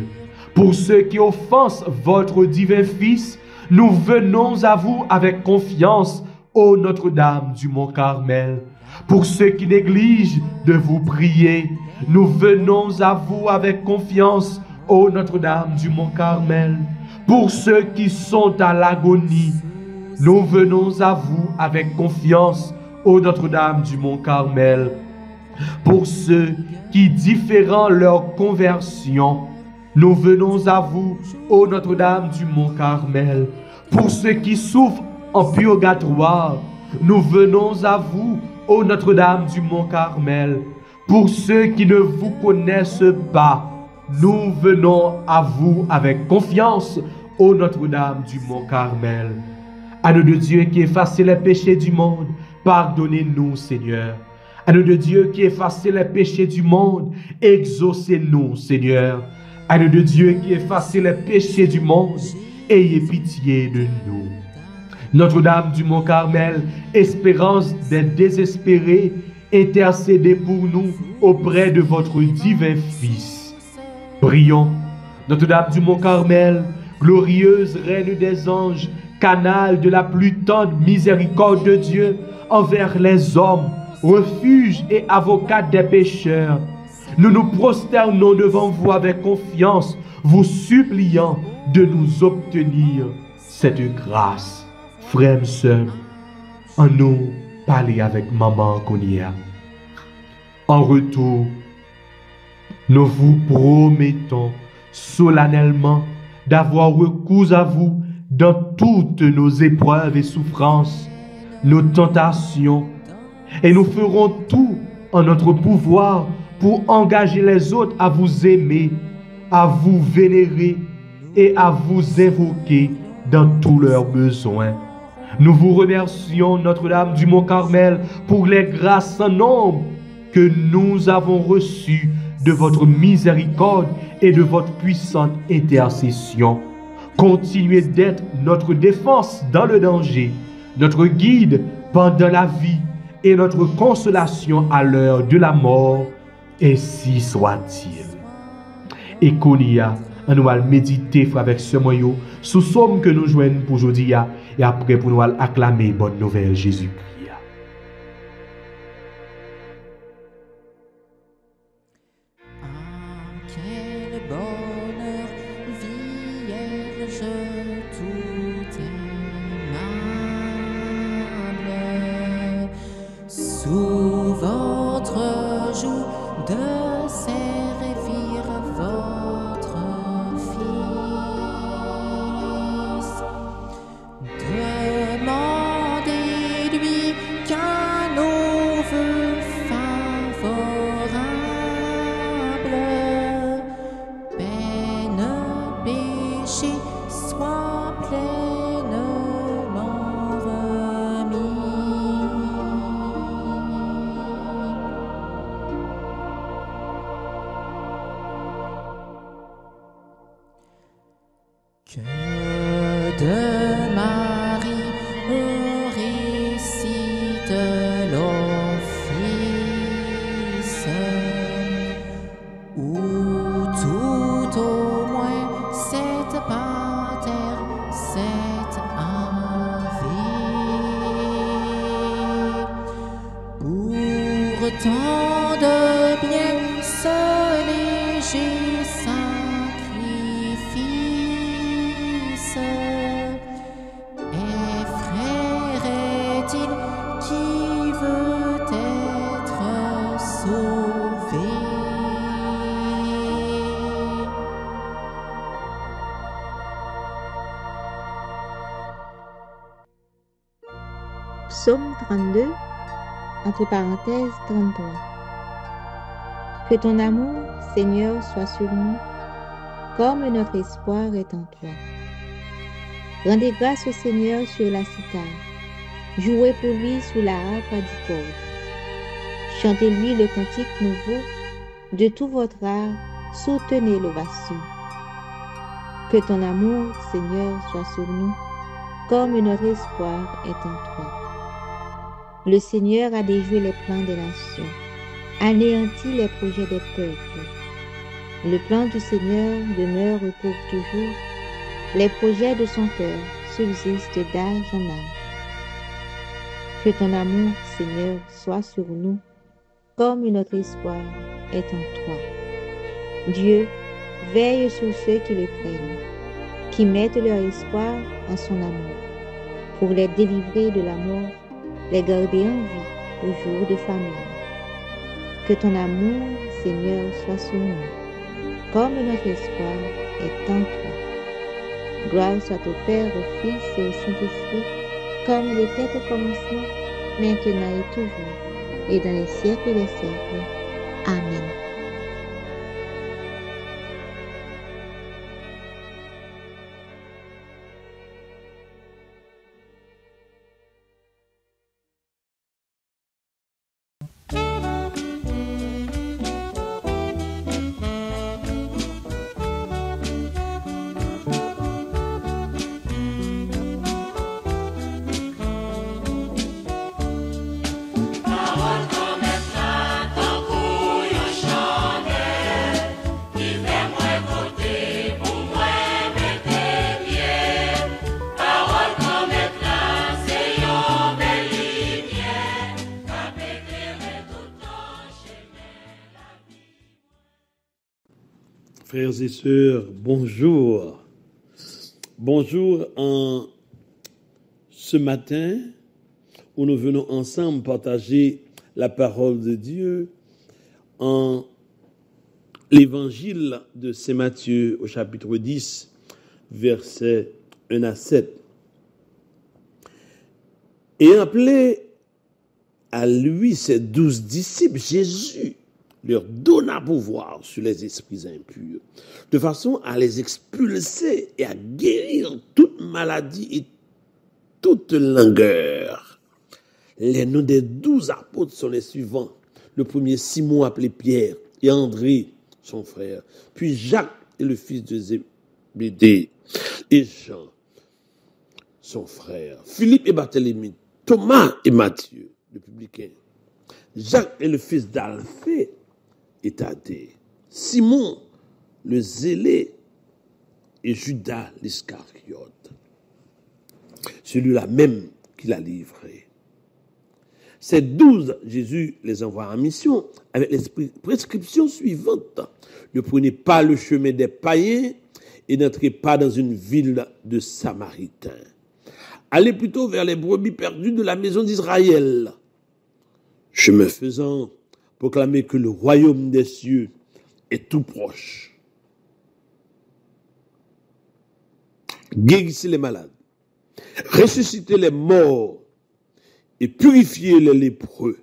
Pour ceux qui offensent votre divin Fils, nous venons à vous avec confiance, ô Notre-Dame du Mont Carmel. Pour ceux qui négligent de vous prier, nous venons à vous avec confiance, ô Notre-Dame du Mont Carmel. Pour ceux qui sont à l'agonie, nous venons à vous avec confiance, ô Notre-Dame du Mont Carmel. Pour ceux qui différent leur conversion, nous venons à vous, ô Notre-Dame du Mont Carmel. Pour ceux qui souffrent en purgatoire, nous venons à vous, ô Notre-Dame du Mont Carmel. Pour ceux qui ne vous connaissent pas, nous venons à vous avec confiance, ô Notre-Dame du Mont Carmel. Agneau de Dieu qui effacez les péchés du monde, pardonnez-nous, Seigneur. Agneau de Dieu qui effacez les péchés du monde, exaucez-nous, Seigneur. Agneau de Dieu qui effacez les péchés du monde, ayez pitié de nous. Notre-Dame du Mont Carmel, espérance des désespérés, intercédez pour nous auprès de votre divin Fils. Prions. Notre-Dame du Mont Carmel, glorieuse Reine des anges, canal de la plus tendre miséricorde de Dieu envers les hommes, refuge et avocate des pécheurs. Nous nous prosternons devant vous avec confiance, vous suppliant de nous obtenir cette grâce. Frères et sœurs, en nous parler avec maman Konia. En retour, nous vous promettons solennellement d'avoir recours à vous dans toutes nos épreuves et souffrances, nos tentations, et nous ferons tout en notre pouvoir pour engager les autres à vous aimer, à vous vénérer et à vous invoquer dans tous leurs besoins. Nous vous remercions, Notre-Dame du Mont Carmel, pour les grâces sans nombre que nous avons reçues de votre miséricorde et de votre puissante intercession. Continuez d'être notre défense dans le danger, notre guide pendant la vie et notre consolation à l'heure de la mort, ainsi soit-il. Et Konia, on nous va méditer avec ce moyen sous somme que nous joignons pour aujourd'hui et après pour nous acclamer bonne nouvelle Jésus-Christ. Quel bonheur, Vierge tout aimable, sous votre joug de servir votre Fils. Demandez-lui qu'à nos vœux favorables, peine, péché, soit pleinement remis. Que de Marie on récite l'office, ou tout au moins cette pater, cette ave. Pour tant de bien ce léger sacrifice, effraierait-il qui veut être sauvé? Psaume 32, entre parenthèses 33. Que ton amour, Seigneur, soit sur nous, comme notre espoir est en toi. Rendez grâce au Seigneur sur la cithare, jouez pour lui sous la harpe à 10 cordes. Chantez-lui le cantique nouveau, de tout votre art, soutenez l'ovation. Que ton amour, Seigneur, soit sur nous, comme notre espoir est en toi. Le Seigneur a déjoué les plans des nations, anéanti les projets des peuples. Le plan du Seigneur demeure pour toujours, les projets de son cœur subsistent d'âge en âge. Que ton amour, Seigneur, soit sur nous, comme notre espoir est en toi. Dieu, veille sur ceux qui le craignent, qui mettent leur espoir en son amour, pour les délivrer de la mort, les garder en vie au jour de famine. Que ton amour, Seigneur, soit sur nous, comme notre espoir est en toi. Gloire soit au Père, au Fils et au Saint-Esprit, comme il était au commencement, maintenant et toujours, et dans les siècles des siècles. Amen. Frères et sœurs, bonjour. Bonjour en ce matin où nous venons ensemble partager la parole de Dieu en l'évangile de Saint Matthieu au chapitre 10, versets 1 à 7. Et appelé à lui ses 12 disciples, Jésus leur donna pouvoir sur les esprits impurs, de façon à les expulser et à guérir toute maladie et toute langueur. Les noms des 12 apôtres sont les suivants. Le premier, Simon appelé Pierre, et André, son frère, puis Jacques et le fils de Zébédée, et Jean, son frère, Philippe et Barthélemy, Thomas et Matthieu, le publicain, Jacques et le fils d'Alphée, et Thaddée, Simon le zélé et Judas l'Iscariote, celui-là même qui l'a livré. Ces 12, Jésus les envoie en mission avec les prescriptions suivantes. Ne prenez pas le chemin des païens et n'entrez pas dans une ville de Samaritains. Allez plutôt vers les brebis perdues de la maison d'Israël. Chemin faisant, proclamez que le royaume des cieux est tout proche. Guérissez les malades, ressuscitez les morts et purifiez les lépreux,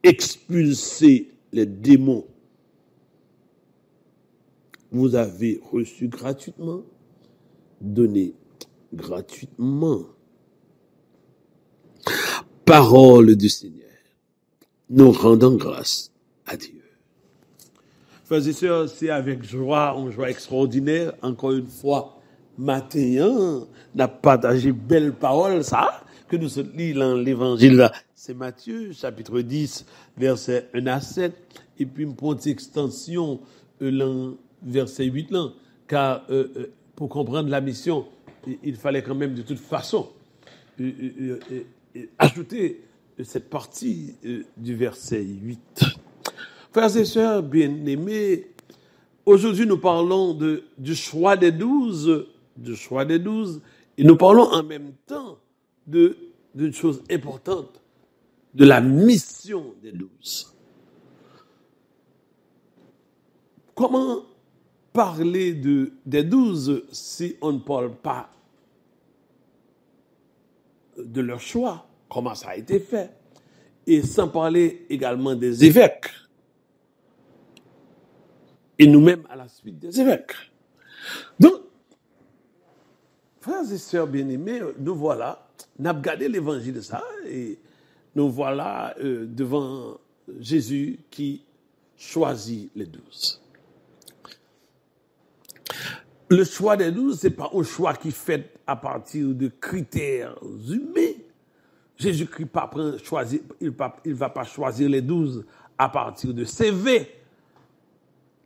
expulsez les démons. Vous avez reçu gratuitement, donnez gratuitement. Parole du Seigneur. Nous rendons grâce à Dieu. Frères et sœurs, c'est avec joie, une joie extraordinaire, encore une fois, matin, on a partagé belle parole, ça, que nous lisons dans l'évangile, c'est Matthieu, chapitre 10, versets 1 à 7, et puis une petite extension, verset 8, là, car pour comprendre la mission, il fallait quand même de toute façon ajouter cette partie du verset 8. Frères et sœurs bien-aimés, aujourd'hui nous parlons du choix des 12, et nous parlons en même temps d'une chose importante, de la mission des 12. Comment parler des 12 si on ne parle pas de leur choix? Comment ça a été fait? Et sans parler également des évêques. Et nous-mêmes à la suite des évêques. Donc, frères et sœurs bien-aimés, nous voilà, nous avons regardé l'évangile de ça, et nous voilà devant Jésus qui choisit les 12. Le choix des 12, ce n'est pas un choix qui est fait à partir de critères humains. Jésus-Christ il ne va pas choisir les 12 à partir de CV.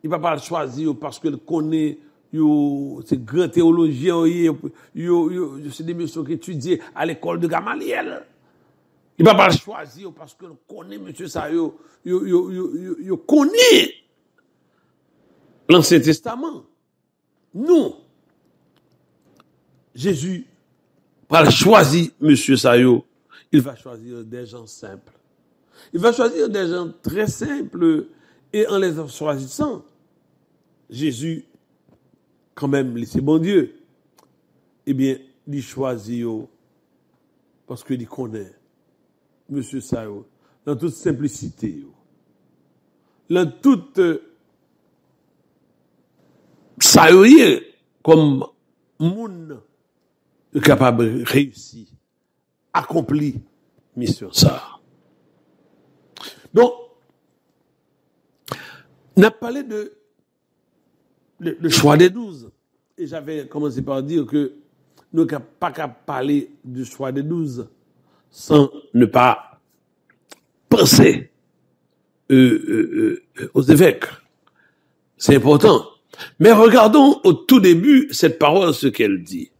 Il ne va pas le choisir parce qu'il connaît ces grands théologiens, c'est des messieurs qui étudient à l'école de Gamaliel. Il va pas choisir parce que connaît monsieur ça yo connaît l'Ancien Testament. Non. Jésus va choisir monsieur ça yo, il va choisir des gens simples. Il va choisir des gens très simples et en les choisissant, Jésus quand même c'est bon Dieu. Eh bien, il choisit parce qu'il connaît monsieur ça yo dans toute simplicité dans toute ça comme monde capable de réussir accomplir mission ça. Donc on a parlé de le choix des 12 et j'avais commencé par dire que nous n'avons pas qu'à parler du choix des 12 sans ne pas penser aux évêques. C'est important. Mais regardons au tout début cette parole, ce qu'elle dit.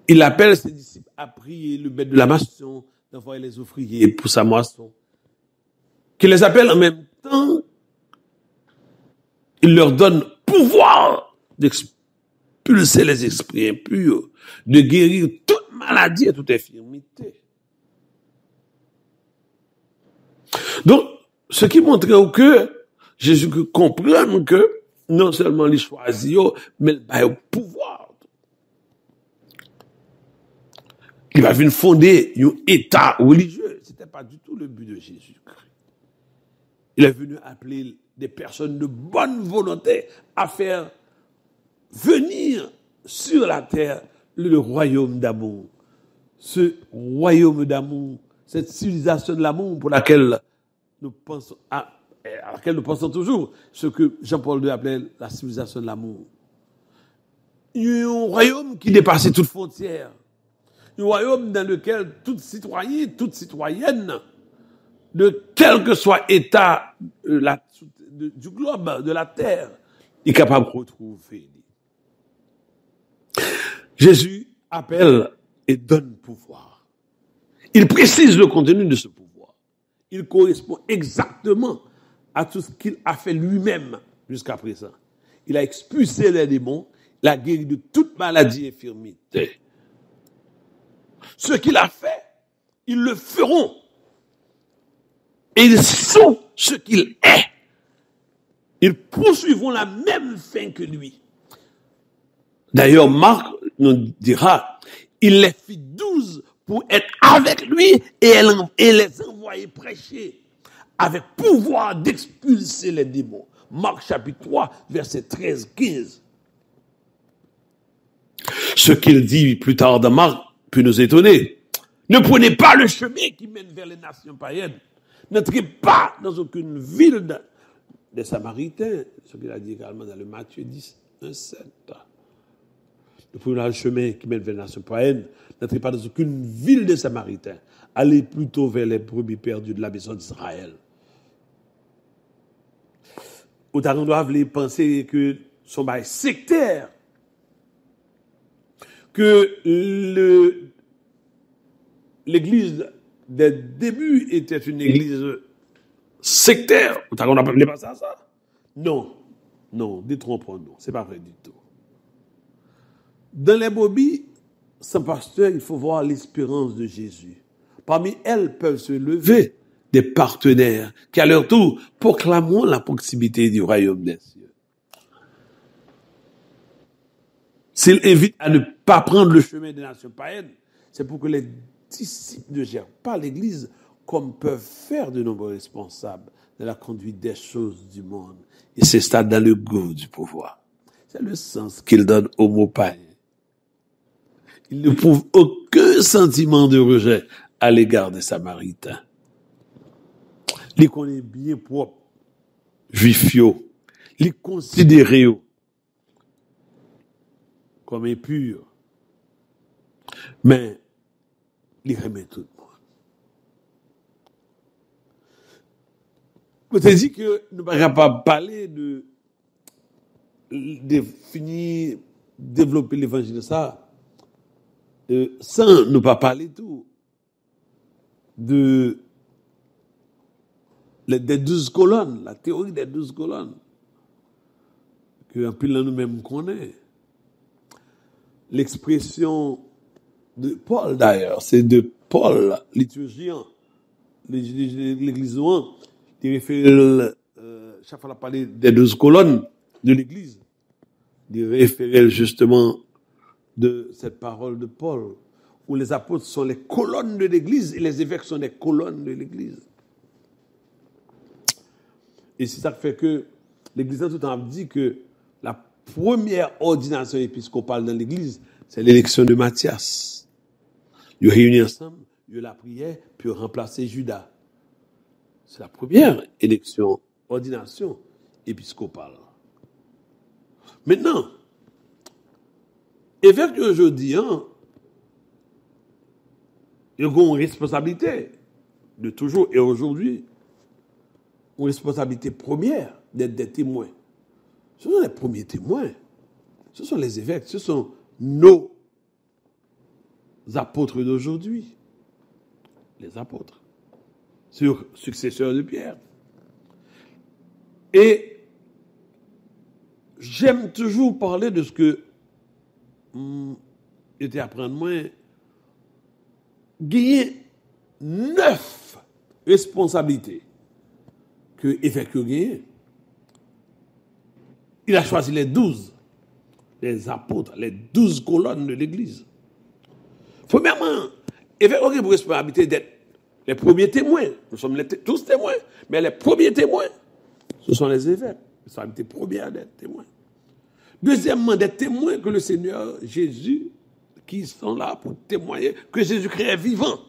Il appelle ses disciples à prier le maître de la moisson, d'envoyer les ouvriers pour sa moisson. Qu'il les appelle en même temps, il leur donne pouvoir d'expulser les esprits impurs, de guérir toute maladie et toute infirmité. Donc, ce qui montre que Jésus comprend que non seulement il choisit, mais il a le pouvoir. Il va venir fonder un état religieux. Ce n'était pas du tout le but de Jésus-Christ. Il est venu appeler des personnes de bonne volonté à faire venir sur la terre le royaume d'amour. Ce royaume d'amour, cette civilisation de l'amour pour laquelle nous pensons, à laquelle nous pensons toujours, ce que Jean-Paul II appelait la civilisation de l'amour. Un royaume qui dépassait toute frontière. Un royaume dans lequel tout citoyen, toute citoyenne, de quel que soit état du globe, de la terre, est capable de retrouver. Jésus appelle et donne pouvoir. Il précise le contenu de ce pouvoir. Il correspond exactement à tout ce qu'il a fait lui-même jusqu'à présent. Il a expulsé les démons, il a guéri de toute maladie et infirmité. Ce qu'il a fait, ils le feront. Et ils sont ce qu'il est. Ils poursuivront la même fin que lui. D'ailleurs, Marc nous dira, il les fit 12 pour être avec lui et les envoyer prêcher avec pouvoir d'expulser les démons. Marc chapitre 3, verset 13-15. Ce qu'il dit plus tard dans Marc peut nous étonner. Ne prenez pas le chemin qui mène vers les nations païennes. N'entrez pas dans aucune ville des Samaritains. Ce qu'il a dit également dans le Matthieu 10, 1, 7. Ne prenez pas le chemin qui mène vers les nations païennes. N'entrez pas dans aucune ville des Samaritains. Allez plutôt vers les brebis perdus de la maison d'Israël. Autant doivent les penser que son bail sectaire, que l'église des débuts était une église sectaire. Autant qu'on n'appelait pas ça. Non, détrompons-nous, c'est pas vrai du tout. Dans les brebis, sans pasteur, il faut voir l'espérance de Jésus. Parmi elles peuvent se lever des partenaires qui, à leur tour, proclameront la proximité du royaume des cieux. S'il invite à ne pas prendre le chemin des nations païennes, c'est pour que les disciples ne gèrent pas l'Église comme peuvent faire de nombreux responsables de la conduite des choses du monde et s'installent dans le goût du pouvoir. C'est le sens qu'il donne au mot païen. Il ne prouve aucun sentiment de rejet à l'égard des Samaritains. Les connaît bien propre, juifs, les considérés comme impurs, mais il remet tout le monde. Je te dis que nous ne pouvons pas parler de finir, développer l'évangile de ça sans ne pas parler tout des 12 colonnes, la théorie des 12 colonnes, que en pile nous-mêmes connaît. L'expression de Paul d'ailleurs, c'est de Paul, liturgien, l'église noire, qui réfère, chaque fois qu'il a parlé des 12 colonnes de l'église, il réfère justement de cette parole de Paul, où les apôtres sont les colonnes de l'église et les évêques sont les colonnes de l'église. Et c'est ça qui fait que l'église a tout le temps dit que la première ordination épiscopale dans l'église, c'est l'élection de Matthias. Ils réunissent ensemble, ils la prière, puis ils remplacer Judas. C'est la première élection, ordination épiscopale. Maintenant, évêque aujourd'hui, ils ont une responsabilité de toujours et aujourd'hui, une responsabilité première d'être des témoins. Ce sont les premiers témoins. Ce sont les évêques, ce sont nos apôtres d'aujourd'hui. Les apôtres. Successeurs de Pierre. Et j'aime toujours parler de ce que j'étais à apprendre moi. Gagner 9 responsabilités que évêque a gagné. Il a choisi les 12, les apôtres, les 12 colonnes de l'Église. Premièrement, évêque a pour responsabilité d'être les premiers témoins. Nous sommes tous témoins, mais les premiers témoins, ce sont les évêques. Responsabilité première d'être témoins. Deuxièmement, d'être témoins que le Seigneur Jésus, qui sont là pour témoigner que Jésus-Christ est vivant.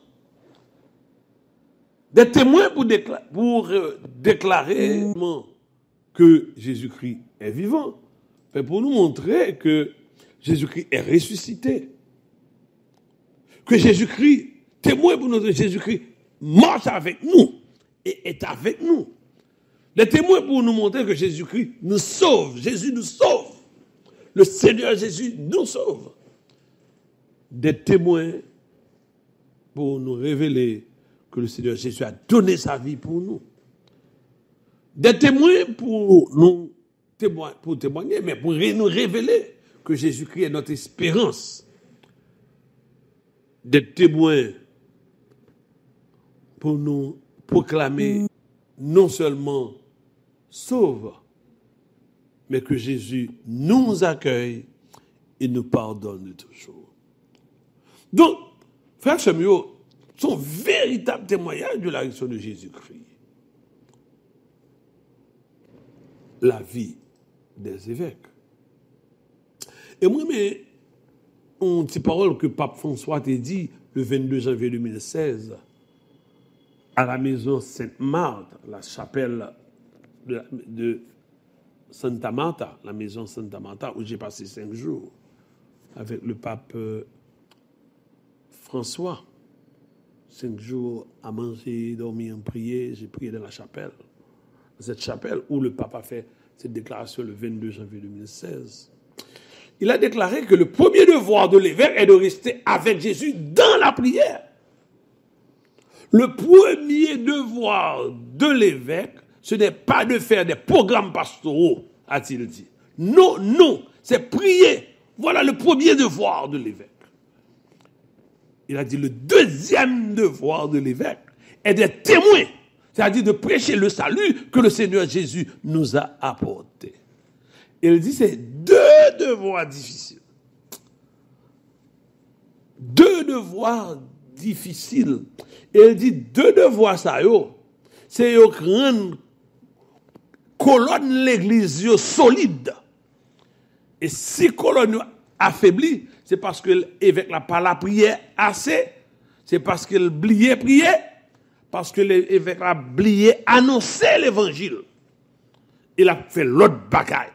Des témoins pour déclarer que Jésus-Christ est vivant. Mais pour nous montrer que Jésus-Christ est ressuscité. Que Jésus-Christ, témoin pour nous que Jésus-Christ marche avec nous et est avec nous. Les témoins pour nous montrer que Jésus-Christ nous sauve. Jésus nous sauve. Le Seigneur Jésus nous sauve. Des témoins pour nous révéler que le Seigneur Jésus a donné sa vie pour nous. Des témoins pour nous témoigner, mais pour nous révéler que Jésus-Christ est notre espérance. Des témoins pour nous proclamer non seulement sauve, mais que Jésus nous accueille et nous pardonne de toujours. Donc, frère Samuel, son véritable témoignage de la résurrection de Jésus-Christ. La vie des évêques. Et moi, mais, une petite parole que Pape François t'a dit le 22 janvier 2016 à la maison Sainte-Marthe, la chapelle de Santa Marta, la maison Santa Marta, où j'ai passé 5 jours avec le pape François. 5 jours à manger, dormir, prier. J'ai prié dans la chapelle. Cette chapelle où le pape a fait cette déclaration le 22 janvier 2016. Il a déclaré que le premier devoir de l'évêque est de rester avec Jésus dans la prière. Le premier devoir de l'évêque, ce n'est pas de faire des programmes pastoraux, a-t-il dit. Non, non, c'est prier. Voilà le premier devoir de l'évêque. Il a dit le deuxième devoir de l'évêque est d'être témoin, c'est-à-dire de prêcher le salut que le Seigneur Jésus nous a apporté. Il dit c'est 2 devoirs difficiles. 2 devoirs difficiles. Il dit 2 devoirs ça c'est yo grande colonne l'église solide. Et si colonne affaiblie, c'est parce que l'évêque n'a pas la prière assez, c'est parce qu'il oubliait prier, parce que l'évêque a oublié annoncer l'évangile. Il a fait l'autre bagaille.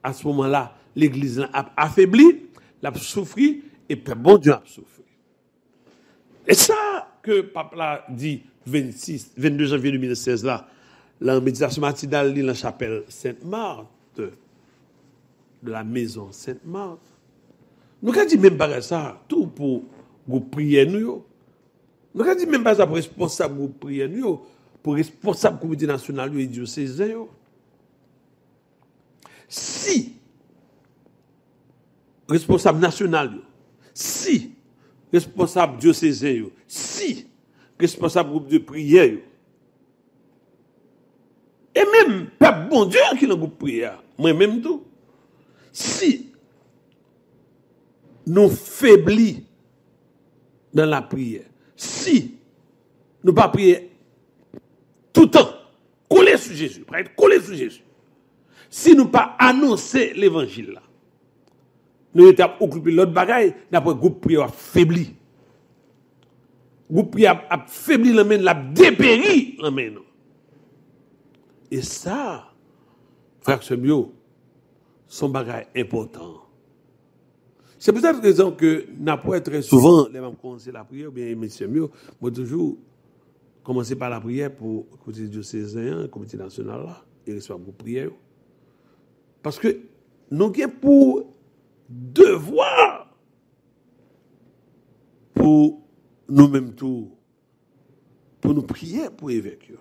À ce moment-là, l'église a affaibli, l'a souffri, et puis bon Dieu a souffri. Et ça que Pape l'a dit 22 janvier 2016 là, la méditation matinale dans la chapelle Sainte-Marthe, de la maison Sainte-Marthe. Nous avons dit même pas ça, tout pour groupe prière nous. Nous ne dit même pas ça pour responsable groupe prière nous, pour responsable comité national et diocésain. Si responsable national, si responsable diocésain, si responsable groupe de prière, et même pas bon Dieu qui est dans le groupe de prière, moi-même tout, si nous faiblis dans la prière, si nous ne pas prier tout le temps, coller sur Jésus, coller sur Jésus, si nous ne pas annoncer l'évangile là, nous avons occupé l'autre bagaille, d'après groupe de prière faibli. Groupe de prière a faibli l'amène, l'a dépéri l'amène. Et ça, frère Semio, son bagage important. C'est pour cette raison que n'a pas très souvent, les mêmes commencer la prière, bien, messieurs mieux, moi toujours commencer par la prière pour le comité diocésain, le comité national là, et recevoir beaucoup de prière. Parce que nous avons pour devoir pour nous-mêmes tout, pour nous prier pour l'évêque.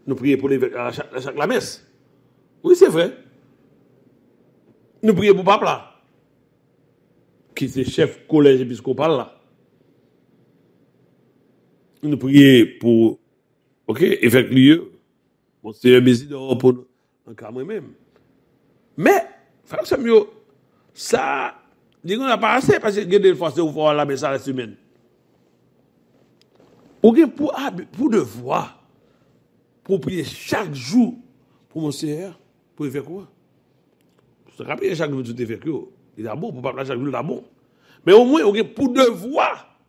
Nous prions pour l'évêque à chaque la messe. Oui, c'est vrai. Nous prions pour Papa là, qui est chef collège épiscopal là. Nous prions pour, évêque lieu, Monseigneur Mésidor pour nous, en cas moi-même. Mais, frère Samuel, ça, on n'a pas assez parce que des fois, c'est au voir la messe à la semaine. Ou pour devoir, pour prier chaque jour pour Monseigneur, pour faire quoi? Vous vous prier chaque jour pour faire quoi? Il est bon, pour pas chaque jour, il est bon. Mais au moins, pour devoir,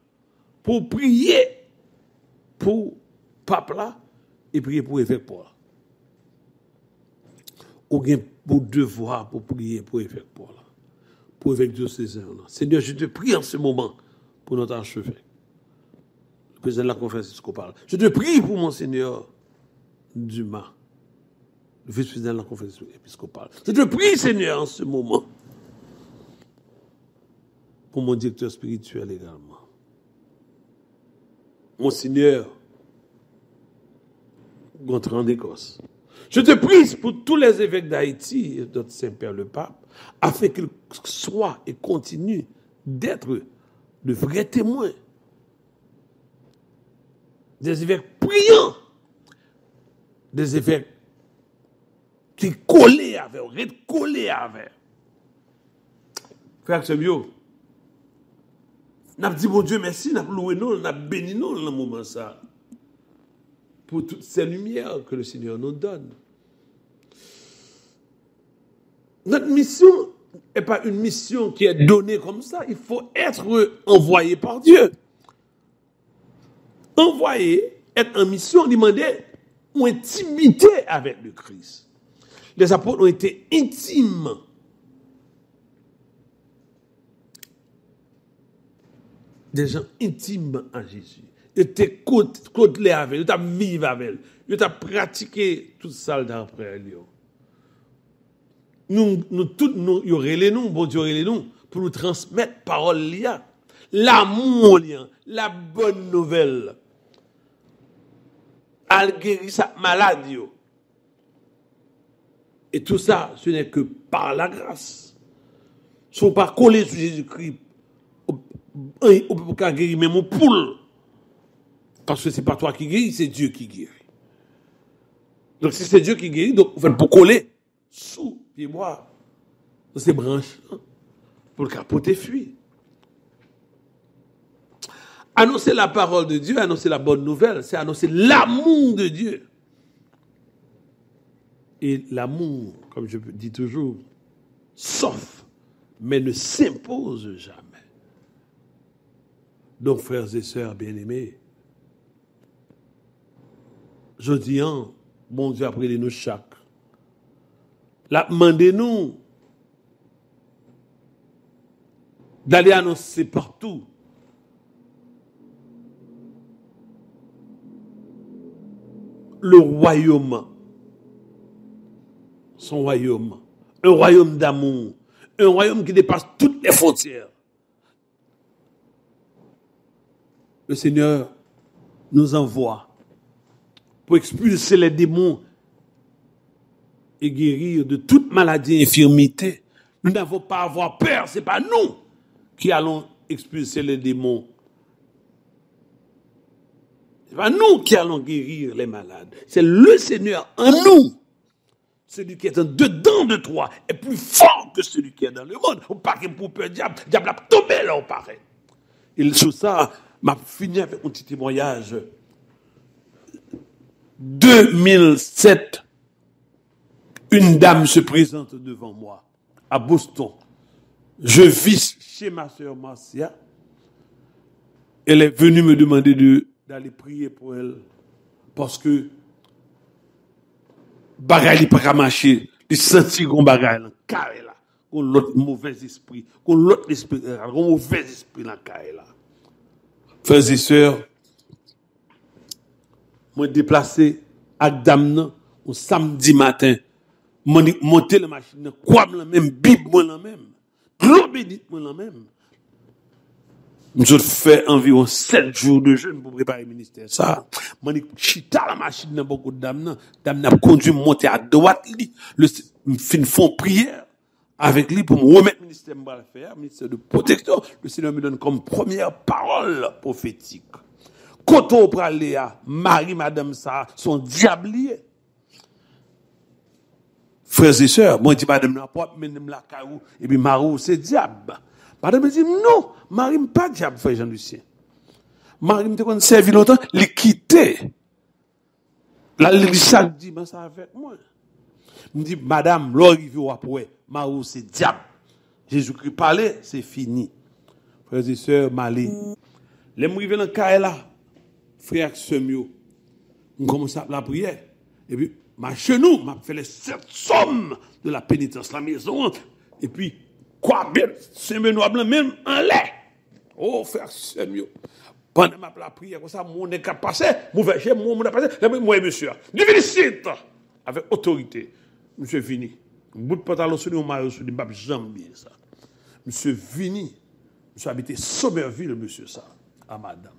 pour prier pour Papa là, et prier pour évêque Paul. Ou bien pour devoir, pour prier pour évêque Paul. Pour évêque diocésain. Seigneur, je te prie en ce moment pour notre archevêque, le président de la conférence épiscopale. Je te prie pour Monseigneur Dumas, le vice-président de la conférence épiscopale. Je te prie, Seigneur, en ce moment, pour mon directeur spirituel également. Monseigneur Gontran d'Écosse. Je te prie pour tous les évêques d'Haïti et notre Saint-Père le Pape, afin qu'ils soient et continuent d'être de vrais témoins, des évêques priants, des évêques qui collaient avec, recollaient avec. Frère Semio, n'a dit bon Dieu merci, n'a loué nous, n'a béni nous dans le moment ça, pour toutes ces lumières que le Seigneur nous donne. Notre mission n'est pas une mission qui est donnée comme ça, il faut être envoyé par Dieu. Envoyé, être en mission, demander une intimité avec le Christ. Les apôtres ont été intimes. Des gens intimes à Jésus. Ils étaient côtelés avec, ils étaient vivre avec, ils étaient pratiqué tout ça d'après lui. Nous tous, nous, nous, bon Dieu, nous, pour nous transmettre parole liа, l'amour lia, la bonne nouvelle. Al guérir sa maladie. Et tout ça, ce n'est que par la grâce. Si on ne pas coller sur Jésus-Christ, on ne peut pas guérir même mon poule. Parce que ce n'est pas toi qui guéris, c'est Dieu qui guérit. Donc si c'est Dieu qui guérit, donc on fait pour coller sous pied bois, dans ces branches, pour le capoter fuir. Annoncer la parole de Dieu, annoncer la bonne nouvelle, c'est annoncer l'amour de Dieu. Et l'amour, comme je dis toujours, s'offre, mais ne s'impose jamais. Donc, frères et sœurs bien-aimés, je dis, bon Dieu, apprenez-nous chaque. Demandez-nous d'aller annoncer partout le royaume, son royaume, un royaume d'amour, un royaume qui dépasse toutes les frontières. le Seigneur nous envoie pour expulser les démons et guérir de toute maladie et infirmité. Nous n'avons pas à avoir peur, ce n'est pas nous qui allons expulser les démons. Ce n'est pas nous qui allons guérir les malades. C'est le Seigneur en nous. Celui qui est en dedans de toi est plus fort que celui qui est dans le monde. On parle pour peur diable, diable a tombé là, on paraît. Et sur ça, m'a fini avec un petit témoignage. 2007, une dame se présente devant moi à Boston. Je vis chez ma sœur Marcia. Elle est venue me demander d'aller prier pour elle parce que bagay li pas marcher, il sentit qu'on bagay là, carré là, qu'on l'autre mauvais esprit, qu'on l'autre esprit, qu'on mauvais esprit là carré là. Frères et sœurs, moi déplacé avec dame nan, au samedi matin, monter la machine, quoi la même Bible moi la même, l'eau bénite moi la même. Nous fait environ 7 jours de jeûne pour préparer le ministère. Ça, moi, chita la machine dans beaucoup de dames. Dame n'a conduit monter à droite, le fin font prière avec lui pour me remettre le ministère de faire, ministère de protection. Le Seigneur me donne comme première parole prophétique. Quand on prend Léa, Marie, madame, ça, sont diabliers. Frères et sœurs, moi, je dis, madame, la porte, madame, la caillou, et puis Marou, c'est diable. Madame me dit, non, Marie n'est pas diable, frère Jean-Lucien. Marie me dit, servi longtemps, il quitté. La chaque dimanche avec moi. Me dit, madame, l'arrivée au après, Marou, c'est diable. Jésus-Christ parlait, c'est fini. Frères et sœurs, Malé. Les m'arriver dans le cas là, frère Semio, on commence à la prière. Et puis, ma chenou, m'a fait les 7 sommes de la pénitence, la maison. Et puis, quoi bien, Saint-Benoît blanc même en lait. Oh, frère Semio. Pendant la prière, comme ça, mon est passé, mon a passé, moi, monsieur, du félicite, avec autorité. Monsieur fini. Bout de pantalon sur le maillot sur le bas, j'aime bien ça. Monsieur fini. Monsieur habité Somerville, monsieur ça, à madame.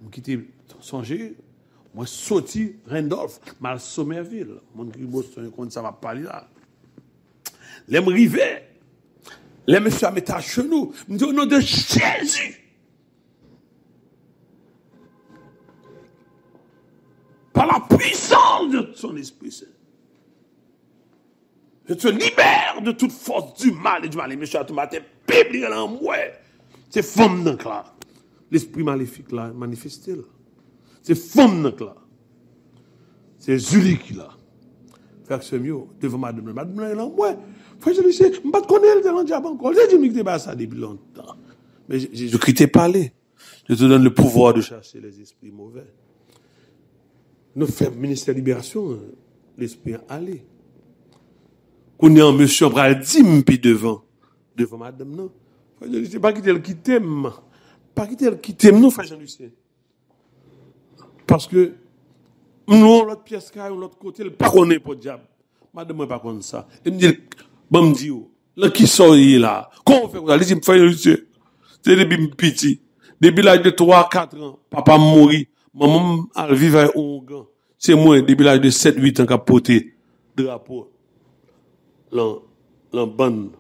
Je quitté songer, moi sorti Randolph, mal Somerville. Mon qui Boston, quand ça va parler là. Les m'rivé. Les messieurs à mettre à genoux. Me dit au nom de Jésus. Par la puissance de son Esprit Saint. Je te libère de toute force du mal et du mal. Les messieurs à tout matin, Bible en moi. C'est femme donc là. L'esprit maléfique là, manifesté là. C'est femme donc là. C'est Julie qui là. Frère Semio, devant madame. Madame là, moi. Frère, je ne sais pas connaître le diable encore. J'ai dit que ça depuis longtemps. Mais Jésus-Christ t'a parlé. Je te donne le pouvoir de chasser les esprits mauvais. Nous faisons ministère de libération, l'esprit allé. Qu'on est en monsieur, on va dire, puis devant madame, non. Frère Jean-Lucien, pas quitter le qui t'aime. Pas quitter le qui t'aime, non, frère Jean-Lucien. Parce que, nous, l'autre pièce, l'autre côté, le pas connaît pour le diable. Madame, moi, pas comme ça. Elle me dit, bon, me dit, là, qui sort là? Comment on fait ça? Elle dit, frère Jean-Lucien, c'est depuis petit. Depuis l'âge de 3-4 ans, papa mourit. Maman, elle vit avec un gant. C'est moi, depuis l'âge de 7-8 ans, qui a porté drapeau. Dans bonne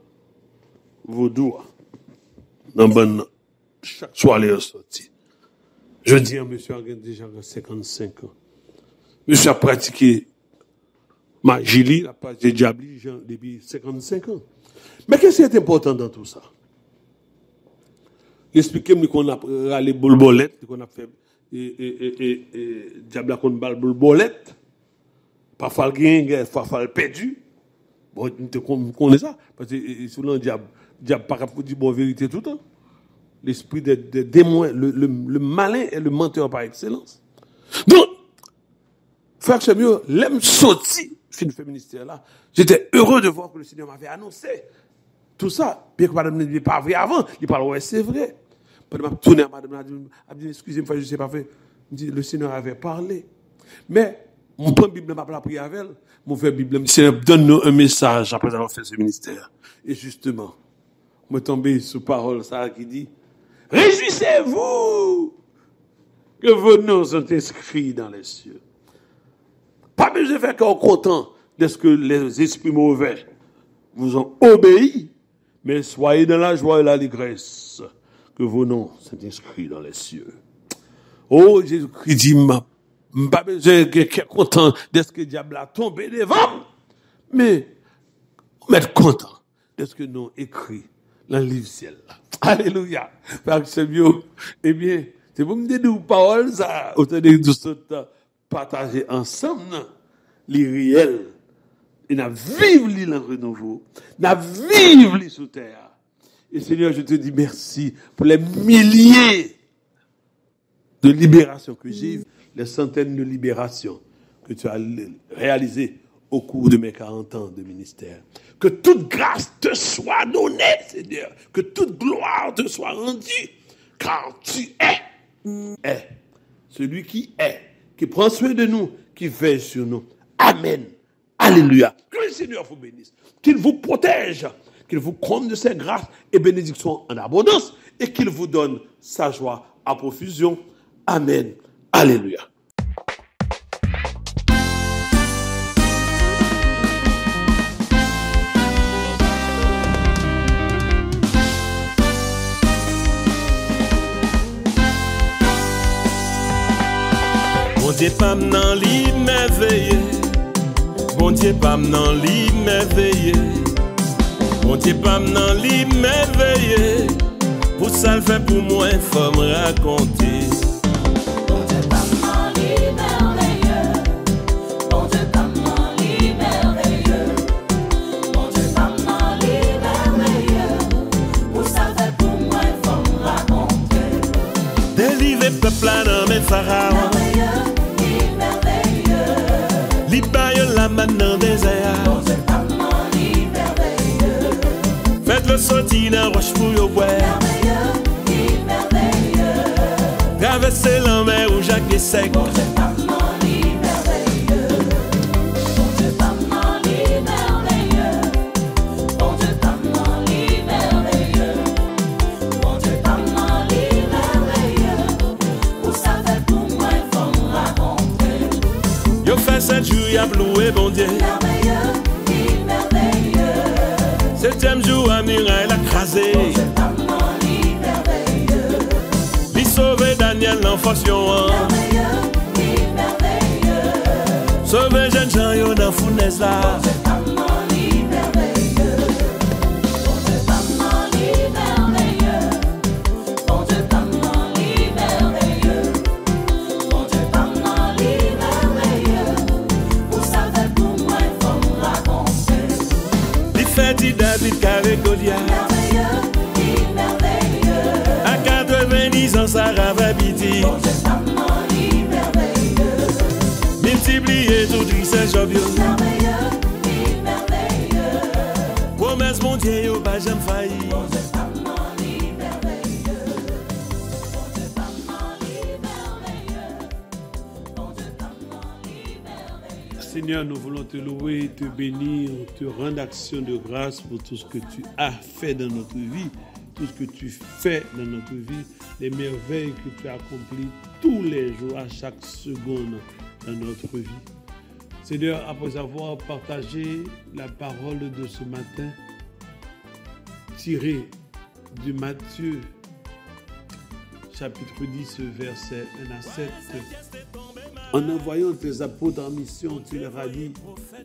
vaudou. Dans bonne, chaque soir, elle est sortie. Je dis à monsieur, il a déjà 55 ans. Monsieur a pratiqué magie, il a pratiqué diabli depuis 55 ans. Mais qu'est-ce qui est important dans tout ça? Expliquez-moi qu'on a râlé bolbolette, qu'on a fait diable qu'on balle bolbolette. Parfois le gain, parfois le perdu. Bon, on connaît ça. Parce que sous le diable pas capable de dire bonne vérité tout le temps. L'esprit des démons, le malin et le menteur par excellence. Donc, frère Semio, l'aime sorti, fin de ministère là. J'étais heureux de voir que le Seigneur m'avait annoncé tout ça. Bien que madame ne l'ait pas vrai avant, il parle, ouais, c'est vrai. Pendant que je tourné à madame, elle dit, excusez-moi, je ne sais pas fait. Le Seigneur avait parlé. Mais, mon premier Bible m'a pas prié avec elle. Mon frère Bible me dit, Seigneur, donne-nous un message après avoir fait ce ministère. Et justement, je suis tombé sur parole ça qui dit, réjouissez-vous que vos noms sont inscrits dans les cieux. Pas besoin de faire qu'on content de ce que les esprits mauvais vous ont obéi, mais soyez dans la joie et l'allégresse que vos noms sont inscrits dans les cieux. Oh, Jésus-Christ dit, pas besoin de quelqu'un content de ce que le diable a tombé devant, mais on est content de ce que nous écrit dans le livre ciel. Alléluia. Parce que mieux, eh bien, c'est pour me dire des paroles, ça, autant de tout temps partager ensemble, les réels. Et nous vivons le renouveau. Nous vivons sous terre. Et Seigneur, je te dis merci pour les milliers de libérations que j'ai vues, les centaines de libérations que tu as réalisées au cours de mes 40 ans de ministère. Que toute grâce te soit donnée, Seigneur. Que toute gloire te soit rendue. Car tu es celui qui prend soin de nous, qui veille sur nous. Amen. Alléluia. Que le Seigneur vous bénisse. Qu'il vous protège. Qu'il vous comble de ses grâces et bénédictions en abondance. Et qu'il vous donne sa joie à profusion. Amen. Alléluia. Bon Dieu pas m'nan li merveilleux. Bon Dieu pas m'nan li merveilleux. Bon Dieu pas m'nan li merveilleux. Pour ça le fait pour moi, faut me raconter. Bon Dieu pas m'nan li merveilleux. Bon Dieu pas m'nan li merveilleux. Bon Dieu pas m'nan li merveilleux. Pour ça le fait pour moi, faut me raconter. Délivrer peuple là dans mes pharaons. Libaye la main dans des airs. Bon Dieu pas m'nan li merveilleux. Faites le sorti dans roche pour yo boire. Traverser la mer où Jacques est sec. Bon Dieu pas m'nan li merveilleux. Bon Dieu pas m'nan li merveilleux. Bon Dieu pas m'nan li merveilleux. Bon Dieu pas m'nan li merveilleux. Pour ça fait pour moi, il faut me raconter. Yo fait 7 jours, y'a loué bon Dieu. Merveilleux, merveilleux. 7e jour, à muraille l'a crasé. Bon Dieu pas m'nan li merveilleux. Li sauvé Daniel l'enfonction. Merveilleux, merveilleux. Sauvé jeune Jean yo dans fournaise là. Bon Dieu pas m'nan li merveilleux. Bon Dieu pas m'nan li merveilleux. Bon Dieu pas m'nan li merveilleux. Bon Dieu pas m'nan li merveilleux. Pour ça fait pour moi, il faut me raconter. Li fait dit David qu'avec Goliath. Merveilleux, merveilleux. À 90 ans, Sarah va biti. Bon Dieu pas m'nan li merveilleux. Multiplier tout triste job yo. Merveilleux, merveilleux. Promesse mon Dieu yo pas jamais failli. Bon Dieu pas m'nan li merveilleux. Bon Dieu pas m'nan li merveilleux. Bon Dieu pas m'nan li merveilleux. Seigneur, nous voulons te louer, te bénir, te rendre action de grâce pour tout ce que tu as fait dans notre vie, tout ce que tu fais dans notre vie, les merveilles que tu accomplis tous les jours, à chaque seconde dans notre vie. Seigneur, après avoir partagé la parole de ce matin, tirée de Matthieu, chapitre 10, versets 1 à 7, en envoyant tes apôtres en mission, tu leur as dit,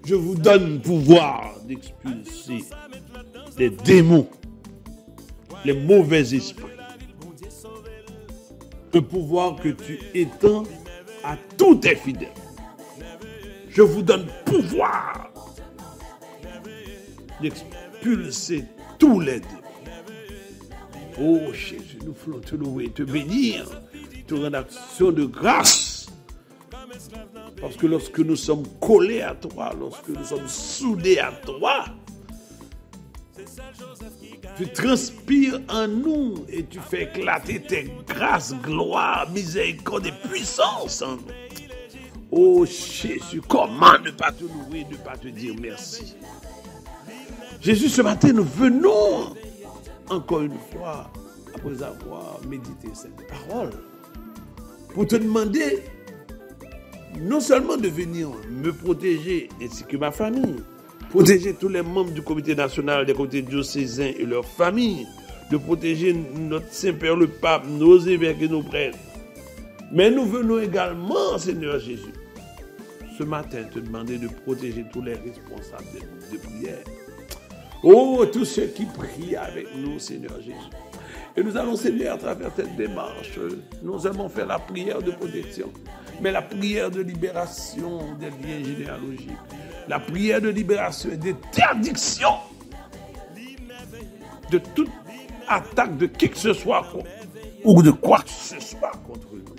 je vous donne pouvoir d'expulser les démons, les mauvais esprits. Un pouvoir que tu étends à tous tes fidèles. Je vous donne pouvoir d'expulser tous les démons. Oh Jésus, nous voulons te louer, te bénir, te rendre action de grâce. Parce que lorsque nous sommes collés à toi, lorsque nous sommes soudés à toi, tu transpires en nous et tu fais éclater tes grâces, gloire, miséricorde et puissance en nous. Oh Jésus, comment ne pas te louer, ne pas te dire merci. Jésus, ce matin, nous venons encore une fois, après avoir médité cette parole, pour te demander non seulement de venir me protéger ainsi que ma famille, protéger tous les membres du comité national, des comités diocésains et leurs familles, de protéger notre Saint-Père le Pape, nos évêques et nos prêtres. Mais nous venons également, Seigneur Jésus, ce matin te demander de protéger tous les responsables des groupes de prière. Oh, tous ceux qui prient avec nous, Seigneur Jésus. Et nous allons, Seigneur, à travers cette démarche, nous allons faire la prière de protection, mais la prière de libération des liens généalogiques, la prière de libération et d'interdiction de toute attaque de qui que ce soit ou de quoi que ce soit contre nous.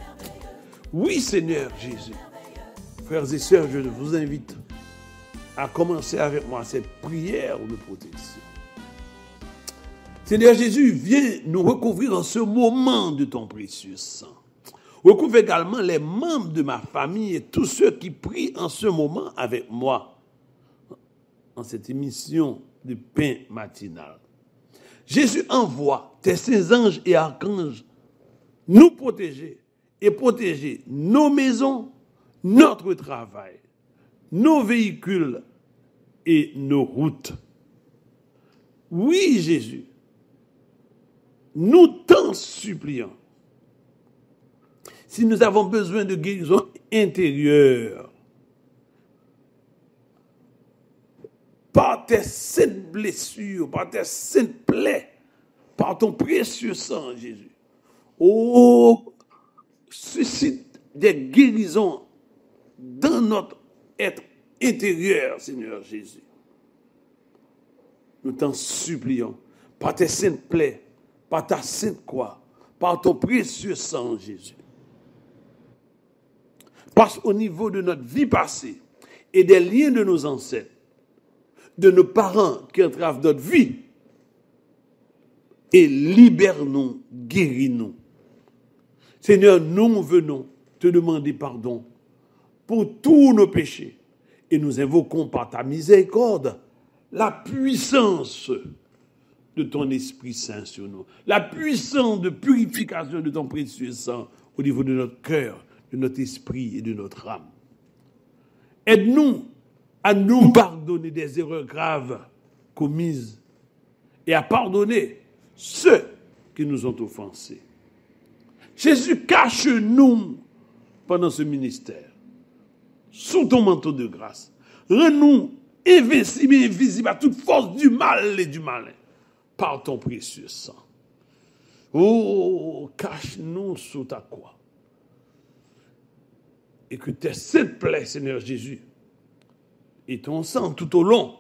Oui, Seigneur Jésus, frères et sœurs, je vous invite à commencer avec moi cette prière de protection. Seigneur Jésus, viens nous recouvrir en ce moment de ton précieux sang. Recouvre également les membres de ma famille et tous ceux qui prient en ce moment avec moi en cette émission de pain matinal. Jésus envoie tes saints anges et archanges nous protéger et protéger nos maisons, notre travail, nos véhicules et nos routes. Oui, Jésus, nous t'en supplions. Si nous avons besoin de guérison intérieure, par tes saintes blessures, par tes saintes plaies, par ton précieux sang, Jésus, oh, suscite des guérisons dans notre être intérieur, Seigneur Jésus. Nous t'en supplions, par tes saintes plaies, par ta sainte croix, par ton précieux sang, Jésus. Passe au niveau de notre vie passée et des liens de nos ancêtres, de nos parents qui entravent notre vie, et libère-nous, guéris-nous. Seigneur, nous venons te demander pardon pour tous nos péchés et nous invoquons par ta miséricorde la puissance de ton Esprit Saint sur nous, la puissance de purification de ton précieux sang au niveau de notre cœur, de notre esprit et de notre âme. Aide-nous à nous pardonner des erreurs graves commises et à pardonner ceux qui nous ont offensés. Jésus, cache-nous pendant ce ministère, sous ton manteau de grâce. Rends-nous invincibles et invisibles à toute force du mal et du malin, par ton précieux sang. Oh, cache-nous sous ta croix. Et que tes saintes plaies, Seigneur Jésus, et ton sang tout au long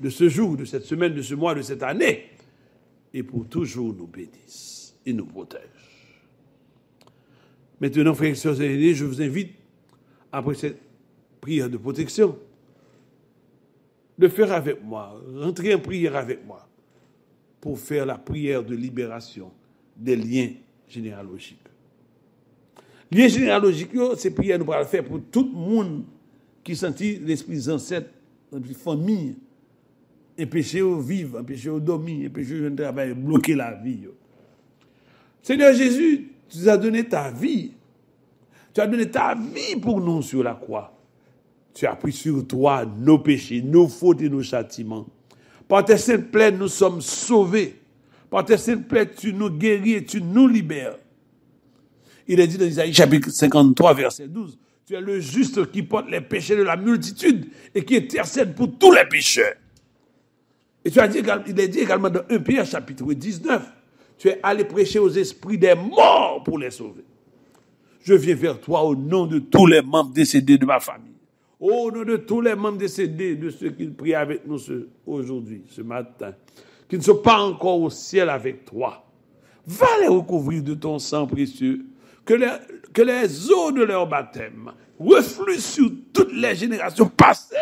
de ce jour, de cette semaine, de ce mois, de cette année, et pour toujours nous bénissent et nous protègent. Maintenant, frères et sœurs aînés, je vous invite, après cette prière de protection, de faire avec moi, rentrer en prière avec moi, pour faire la prière de libération des liens généalogiques. Liens généalogiques, ces prières, nous allons faire pour tout le monde qui sentit l'esprit des ancêtres, notre famille, empêcher au vivre, empêcher au dormir, empêcher au travail, bloquer la vie. Seigneur Jésus, tu nous as donné ta vie. Tu as donné ta vie pour nous sur la croix. Tu as pris sur toi nos péchés, nos fautes et nos châtiments. Par tes saintes plaies, nous sommes sauvés. Par tes saintes plaies, tu nous guéris et tu nous libères. Il est dit dans Isaïe chapitre 53, verset 12, tu es le juste qui porte les péchés de la multitude et qui intercède pour tous les pécheurs. Et il est dit également dans 1 Pierre chapitre 19, tu es allé prêcher aux esprits des morts pour les sauver. Je viens vers toi au nom de tous les membres décédés de ma famille. Au nom de tous les membres décédés, de ceux qui prient avec nous aujourd'hui, ce matin, qui ne sont pas encore au ciel avec toi. Va les recouvrir de ton sang précieux, que les eaux de leur baptême refluent sur toutes les générations passées.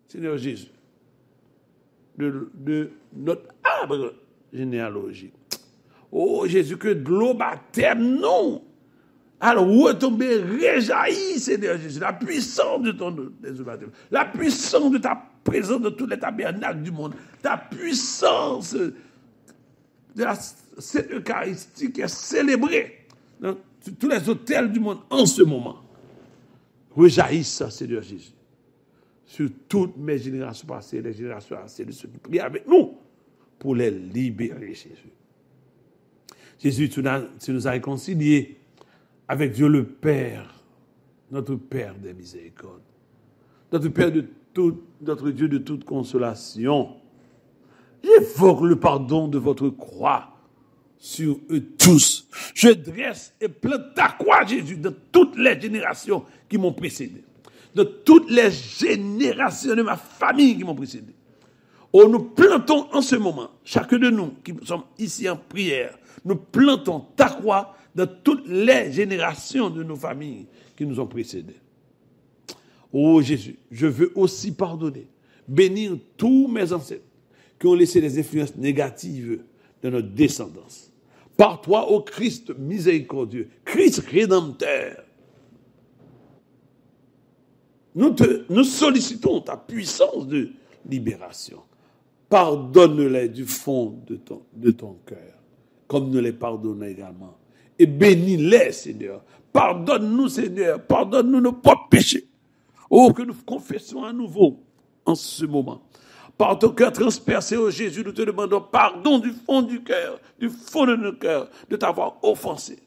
Seigneur Jésus, de notre arbre généalogique. Oh Jésus, que de l'eau baptême, non. Alors, retomber, réjaillir, Seigneur Jésus, la puissance de ton baptême, la puissance de ta présence dans tous les tabernacles du monde, ta puissance de cette Eucharistie qui est célébrée dans tous les hôtels du monde en ce moment, rejaillissent, Seigneur Jésus, sur toutes mes générations passées, les générations passées de ceux qui prient avec nous pour les libérer, Jésus. Jésus, tu nous as réconciliés avec Dieu le Père, notre Père des miséricordes, notre Père de tout, notre Dieu de toute consolation. J'évoque le pardon de votre croix sur eux tous. Je dresse et plante ta croix, Jésus, dans toutes les générations qui m'ont précédé, de toutes les générations de ma famille qui m'ont précédé. Oh, nous plantons en ce moment, chacun de nous qui sommes ici en prière, nous plantons ta croix dans toutes les générations de nos familles qui nous ont précédés. Oh Jésus, je veux aussi pardonner, bénir tous mes ancêtres qui ont laissé des influences négatives dans notre descendance. Par toi, ô Christ miséricordieux, Christ rédempteur, nous sollicitons ta puissance de libération. Pardonne-les du fond de ton cœur, comme nous les pardonnons également. Et bénis-les, Seigneur. Pardonne-nous, Seigneur. Pardonne-nous nos propres péchés. Oh, que nous confessons à nouveau en ce moment. Par ton cœur transpercé, oh Jésus, nous te demandons pardon du fond du cœur, du fond de notre cœur, de t'avoir offensé.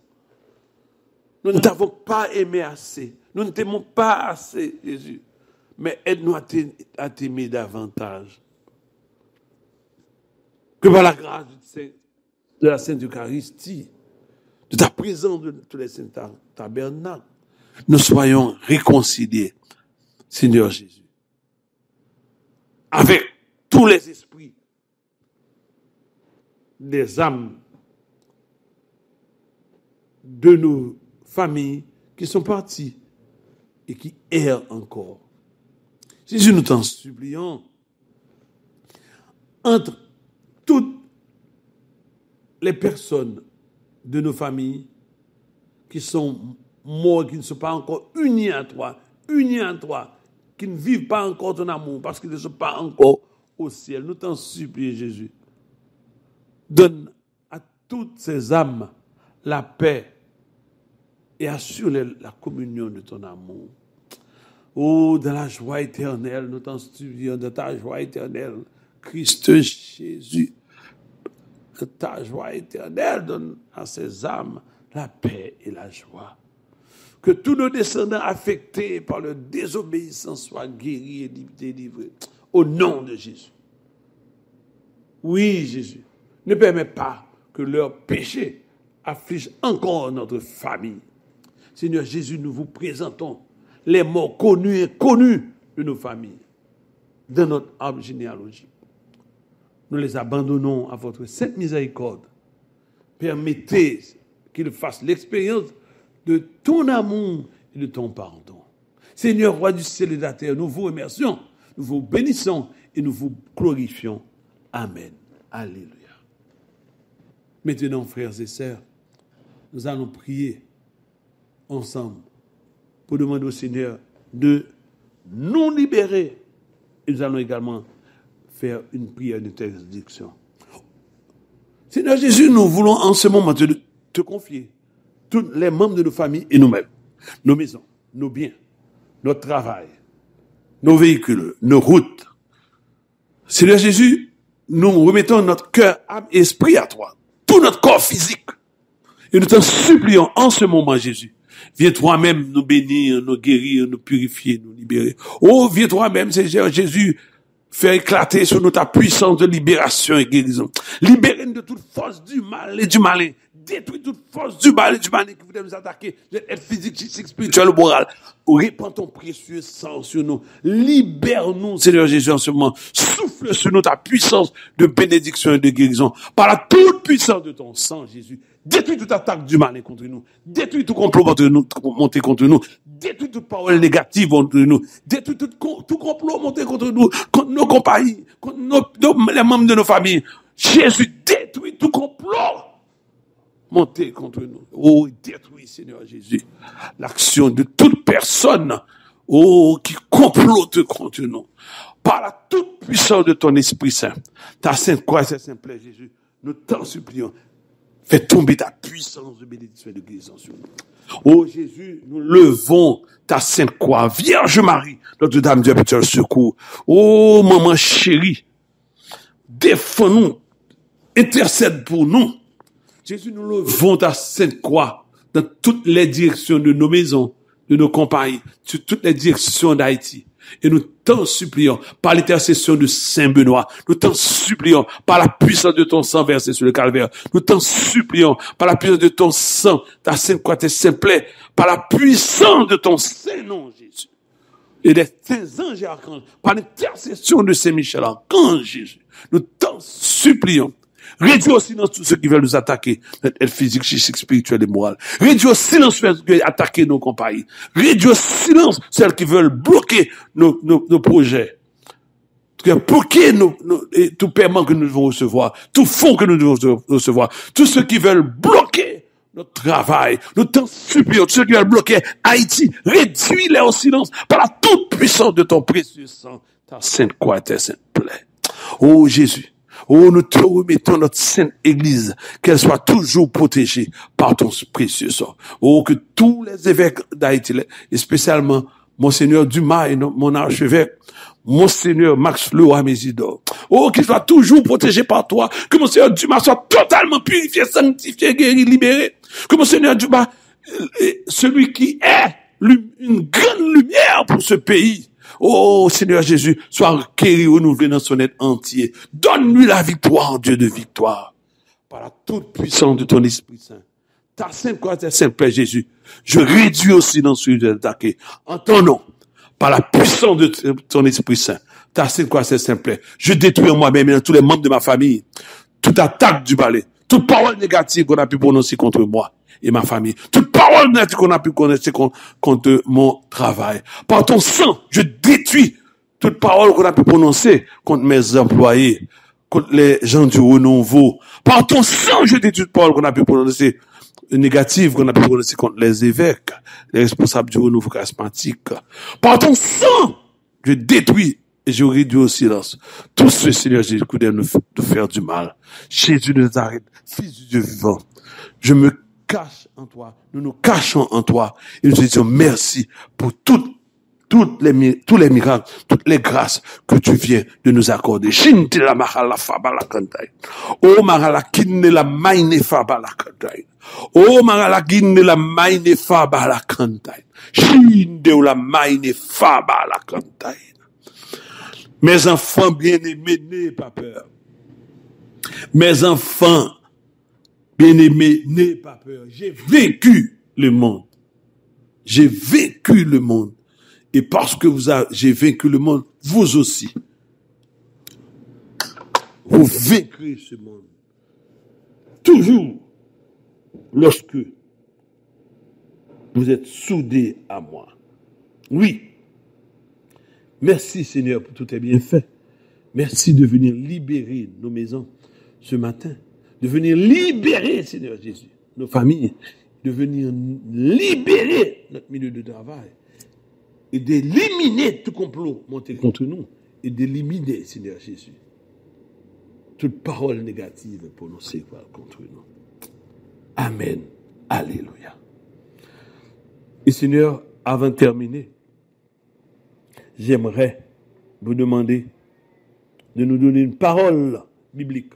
Nous ne t'avons pas aimé assez. Nous ne t'aimons pas assez, Jésus. Mais aide-nous à t'aimer davantage. Que par la grâce de la Sainte Eucharistie, de ta présence de tous les saints tabernacles, nous soyons réconciliés, Seigneur Jésus, avec tous les esprits des âmes de nos familles qui sont parties et qui errent encore. Jésus, nous t'en supplions, entre toutes les personnes de nos familles qui sont mortes, qui ne sont pas encore unies à toi, qui ne vivent pas encore ton amour parce qu'ils ne sont pas encore au ciel. Nous t'en supplions, Jésus. Donne à toutes ces âmes la paix et assure la communion de ton amour. Oh, dans la joie éternelle, nous t'en supplions, dans ta joie éternelle, Christ Jésus, de ta joie éternelle, donne à ces âmes la paix et la joie. Que tous nos descendants affectés par la désobéissance soient guéris et délivrés. Au nom de Jésus. Oui, Jésus. Ne permets pas que leurs péchés affligent encore notre famille. Seigneur Jésus, nous vous présentons les morts connus et inconnus de nos familles dans notre arbre généalogique. Nous les abandonnons à votre sainte miséricorde. Permettez qu'ils fassent l'expérience de ton amour et de ton pardon. Seigneur, roi du ciel et de la terre, nous vous remercions, nous vous bénissons et nous vous glorifions. Amen. Alléluia. Maintenant, frères et sœurs, nous allons prier ensemble pour demander au Seigneur de nous libérer. Et nous allons également faire une prière d'interdiction. Seigneur Jésus, nous voulons en ce moment te confier tous les membres de nos familles et nous-mêmes, nos maisons, nos biens, notre travail, nos véhicules, nos routes. Seigneur Jésus, nous remettons notre cœur, âme et esprit à toi, tout notre corps physique. Et nous t'en supplions en ce moment, Jésus. Viens toi-même nous bénir, nous guérir, nous purifier, nous libérer. Oh, viens toi-même, Seigneur Jésus, faire éclater sur nous ta puissance de libération et guérison. Libérez-nous de toute force du mal et du malin. Détruis toute force du mal et du malin qui voudrait nous attaquer. Être physique, physique, spirituel ou moral. Répands ton précieux sang sur nous. Libère-nous, Seigneur Jésus, en ce moment. Souffle sur nous ta puissance de bénédiction et de guérison. Par la toute puissance de ton sang, Jésus. Détruis toute attaque du malin contre nous. Détruis tout complot monté contre nous. Détruis toute parole négative contre nous. Détruis tout complot monté contre nous, contre nos compagnies, contre les membres de nos familles. Jésus, détruis tout complot monté contre nous. Oh, détruis, Seigneur Jésus, l'action de toute personne, oh, qui complote contre nous. Par la toute puissance de ton Esprit Saint, ta sainte croix et ta sainte plaie, Jésus, nous t'en supplions. Fais tomber ta puissance puissance de bénédiction et de guérison sur nous. Oh Jésus, nous levons ta sainte croix. Vierge Marie, Notre-Dame du Perpétuel Secours. Oh maman chérie, défends-nous, intercède pour nous. Jésus, nous levons ta sainte croix dans toutes les directions de nos maisons, de nos compagnies, sur toutes les directions d'Haïti. Et nous t'en supplions, par l'intercession de Saint Benoît, nous t'en supplions, par la puissance de ton sang versé sur le calvaire, nous t'en supplions, par la puissance de ton sang, ta sainte croix, tes saints plaies, par la puissance de ton saint nom, Jésus. Et des saints anges et archanges, par l'intercession de Saint Michel Archange, Jésus, nous t'en supplions. Réduis au silence tous ceux qui veulent nous attaquer, notre aide physique, psychique, spirituelle et morale. Réduis au silence ceux qui veulent attaquer nos compagnies. Réduis au silence celles qui veulent bloquer nos projets. Bloquer tout paiement que nous devons recevoir, tout fonds que nous devons recevoir. Tous ceux qui veulent bloquer notre travail, nous t'en supplions. Tous ceux qui veulent bloquer Haïti, réduis-les au silence par la toute puissance de ton précieux sang, ta sainte croix et tes saintes plaies. Oh Jésus. Oh, nous te remettons notre sainte église, qu'elle soit toujours protégée par ton précieux sang. Oh, que tous les évêques d'Haïti, et spécialement Monseigneur Dumas et mon archevêque, Monseigneur Max Leroy Mésidor, oh, qu'ils soient toujours protégés par toi, que Monseigneur Dumas soit totalement purifié, sanctifié, guéri, libéré, que Monseigneur Dumas, celui qui est une grande lumière pour ce pays, oh, Seigneur Jésus, sois guéri, renouvelé dans son être entier. Donne-lui la victoire, Dieu de victoire. Par la toute puissance de ton Esprit Saint. Ta sainte croix, ta sainte plaie, Jésus. Je réduis au silence celui de l'attaquer. En ton nom, par la puissance de ton Esprit Saint, ta sainte croix, ta sainte plaie. Je détruis moi-même et tous les membres de ma famille. Toute attaque du balai. Toute parole négative qu'on a pu prononcer contre moi et ma famille. Toute parole négative qu'on a pu prononcer contre mon travail. Par ton sang, je détruis toute parole qu'on a pu prononcer contre mes employés, contre les gens du renouveau. Par ton sang, je détruis toute parole qu'on a pu prononcer négative qu'on a pu prononcer contre les évêques, les responsables du renouveau charismatique. Par ton sang, je détruis et je réduis au silence tout ce Seigneur Jésus qui voulait nous faire du mal. Jésus de Nazareth, Fils du Dieu vivant, je me cache en toi, nous nous cachons en toi et nous te disons merci pour tous les miracles, toutes les grâces que tu viens de nous accorder. Shinti la mahala fabala kantai. Oh mahala kinne la maine fabala kantai. Oh mahala kinne la maine fabala kantai. Shinde la maine fabala kantai. Mes enfants bien-aimés, n'ayez pas peur. Mes enfants bien-aimés, n'ayez pas peur. J'ai vécu le monde. J'ai vécu le monde. Et parce que j'ai vaincu le monde, vous aussi, vous vaincrez ce monde. Toujours lorsque vous êtes soudés à moi. Oui. Merci Seigneur pour tous tes bienfaits. Merci de venir libérer nos maisons ce matin. De venir libérer, Seigneur Jésus, nos familles. De venir libérer notre milieu de travail. Et d'éliminer tout complot monté contre nous. Et d'éliminer, Seigneur Jésus, toute parole négative prononcée contre nous. Amen. Alléluia. Et Seigneur, avant de terminer, j'aimerais vous demander de nous donner une parole biblique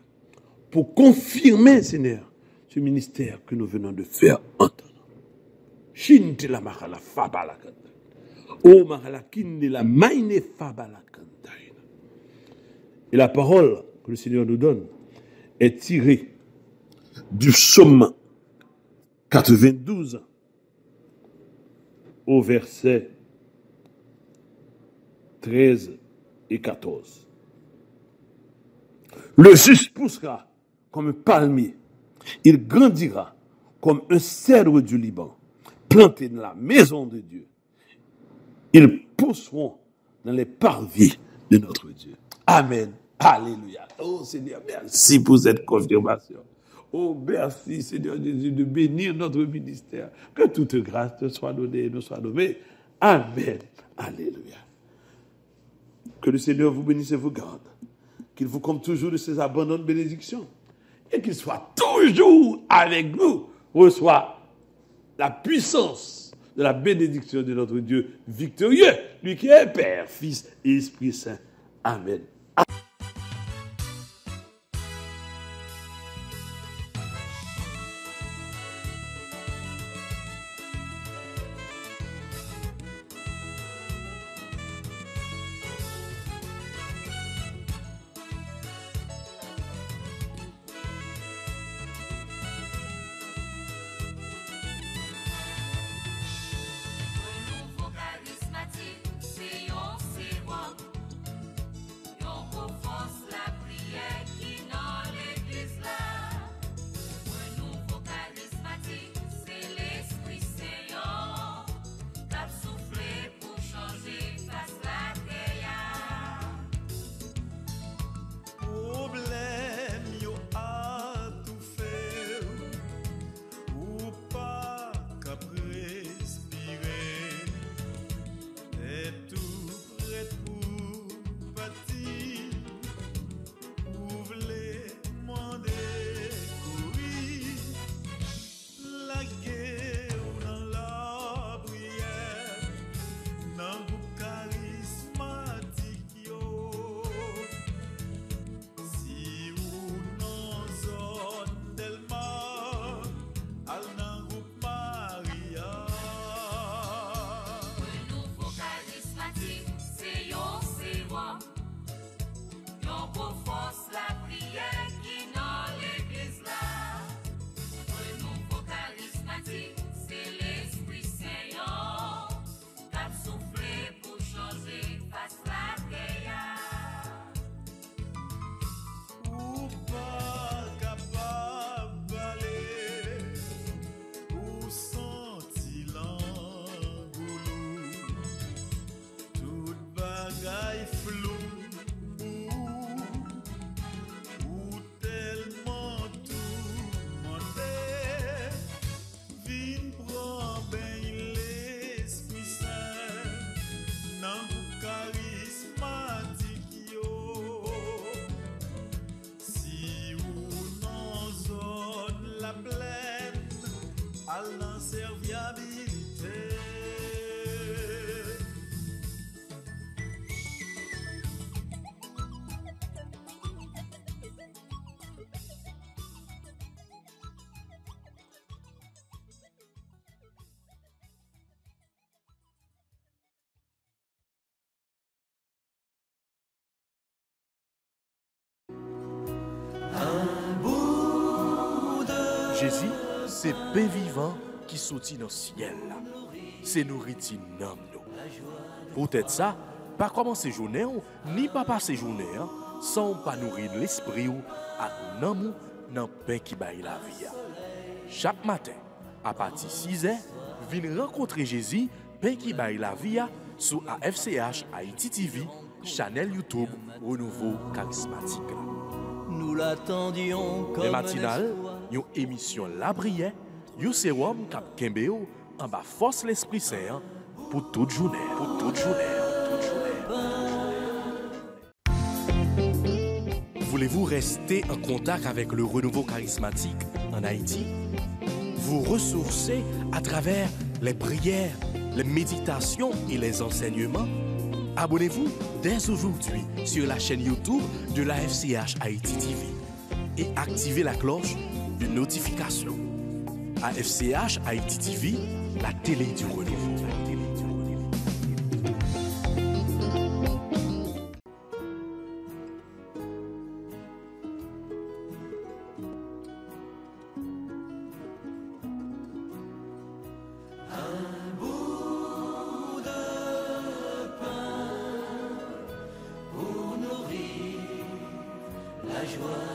pour confirmer, Seigneur, ce ministère que nous venons de faire entendre. Shinti la mahala fabala kanta. O mahala kinne la maine fabala kanta. Et la parole que le Seigneur nous donne est tirée du psaume 92 au verset 13 et 14. Le juste poussera comme un palmier. Il grandira comme un cèdre du Liban, planté dans la maison de Dieu. Ils pousseront dans les parvis de notre Dieu. Amen. Alléluia. Oh Seigneur, merci pour cette confirmation. Oh, merci Seigneur Jésus de bénir notre ministère. Que toute grâce te soit donnée et nous soit donnée. Amen. Alléluia. Que le Seigneur vous bénisse et vous garde. Qu'il vous comble toujours de ses abondantes bénédictions. Et qu'il soit toujours avec nous reçoit la puissance de la bénédiction de notre Dieu victorieux, lui qui est Père, Fils et Esprit Saint. Amen. Jésus, c'est pain vivant qui sortit dans le ciel. C'est nourriture nam nous. Peut-être ça, pas commencer journée ni pas passer journée sans pas nourrir l'esprit ou à nan dans pain qui baille la vie. Chaque matin, à partir de 6h, viens rencontrer Jésus, pain qui baille la vie sur AFCH Haïti TV, channel YouTube Renouveau Charismatique. Nous l'attendions comme les matinales, une émission La Brière, un sérum cap Kembeo en bas force l'Esprit Saint pour toute journée. Voulez-vous rester en contact avec le renouveau charismatique en Haïti? Vous ressourcer à travers les prières, les méditations et les enseignements? Abonnez-vous dès aujourd'hui sur la chaîne YouTube de la FCH Haïti TV et activez la cloche de notification. AFCH Haïti TV, la télé du renouveau. joie.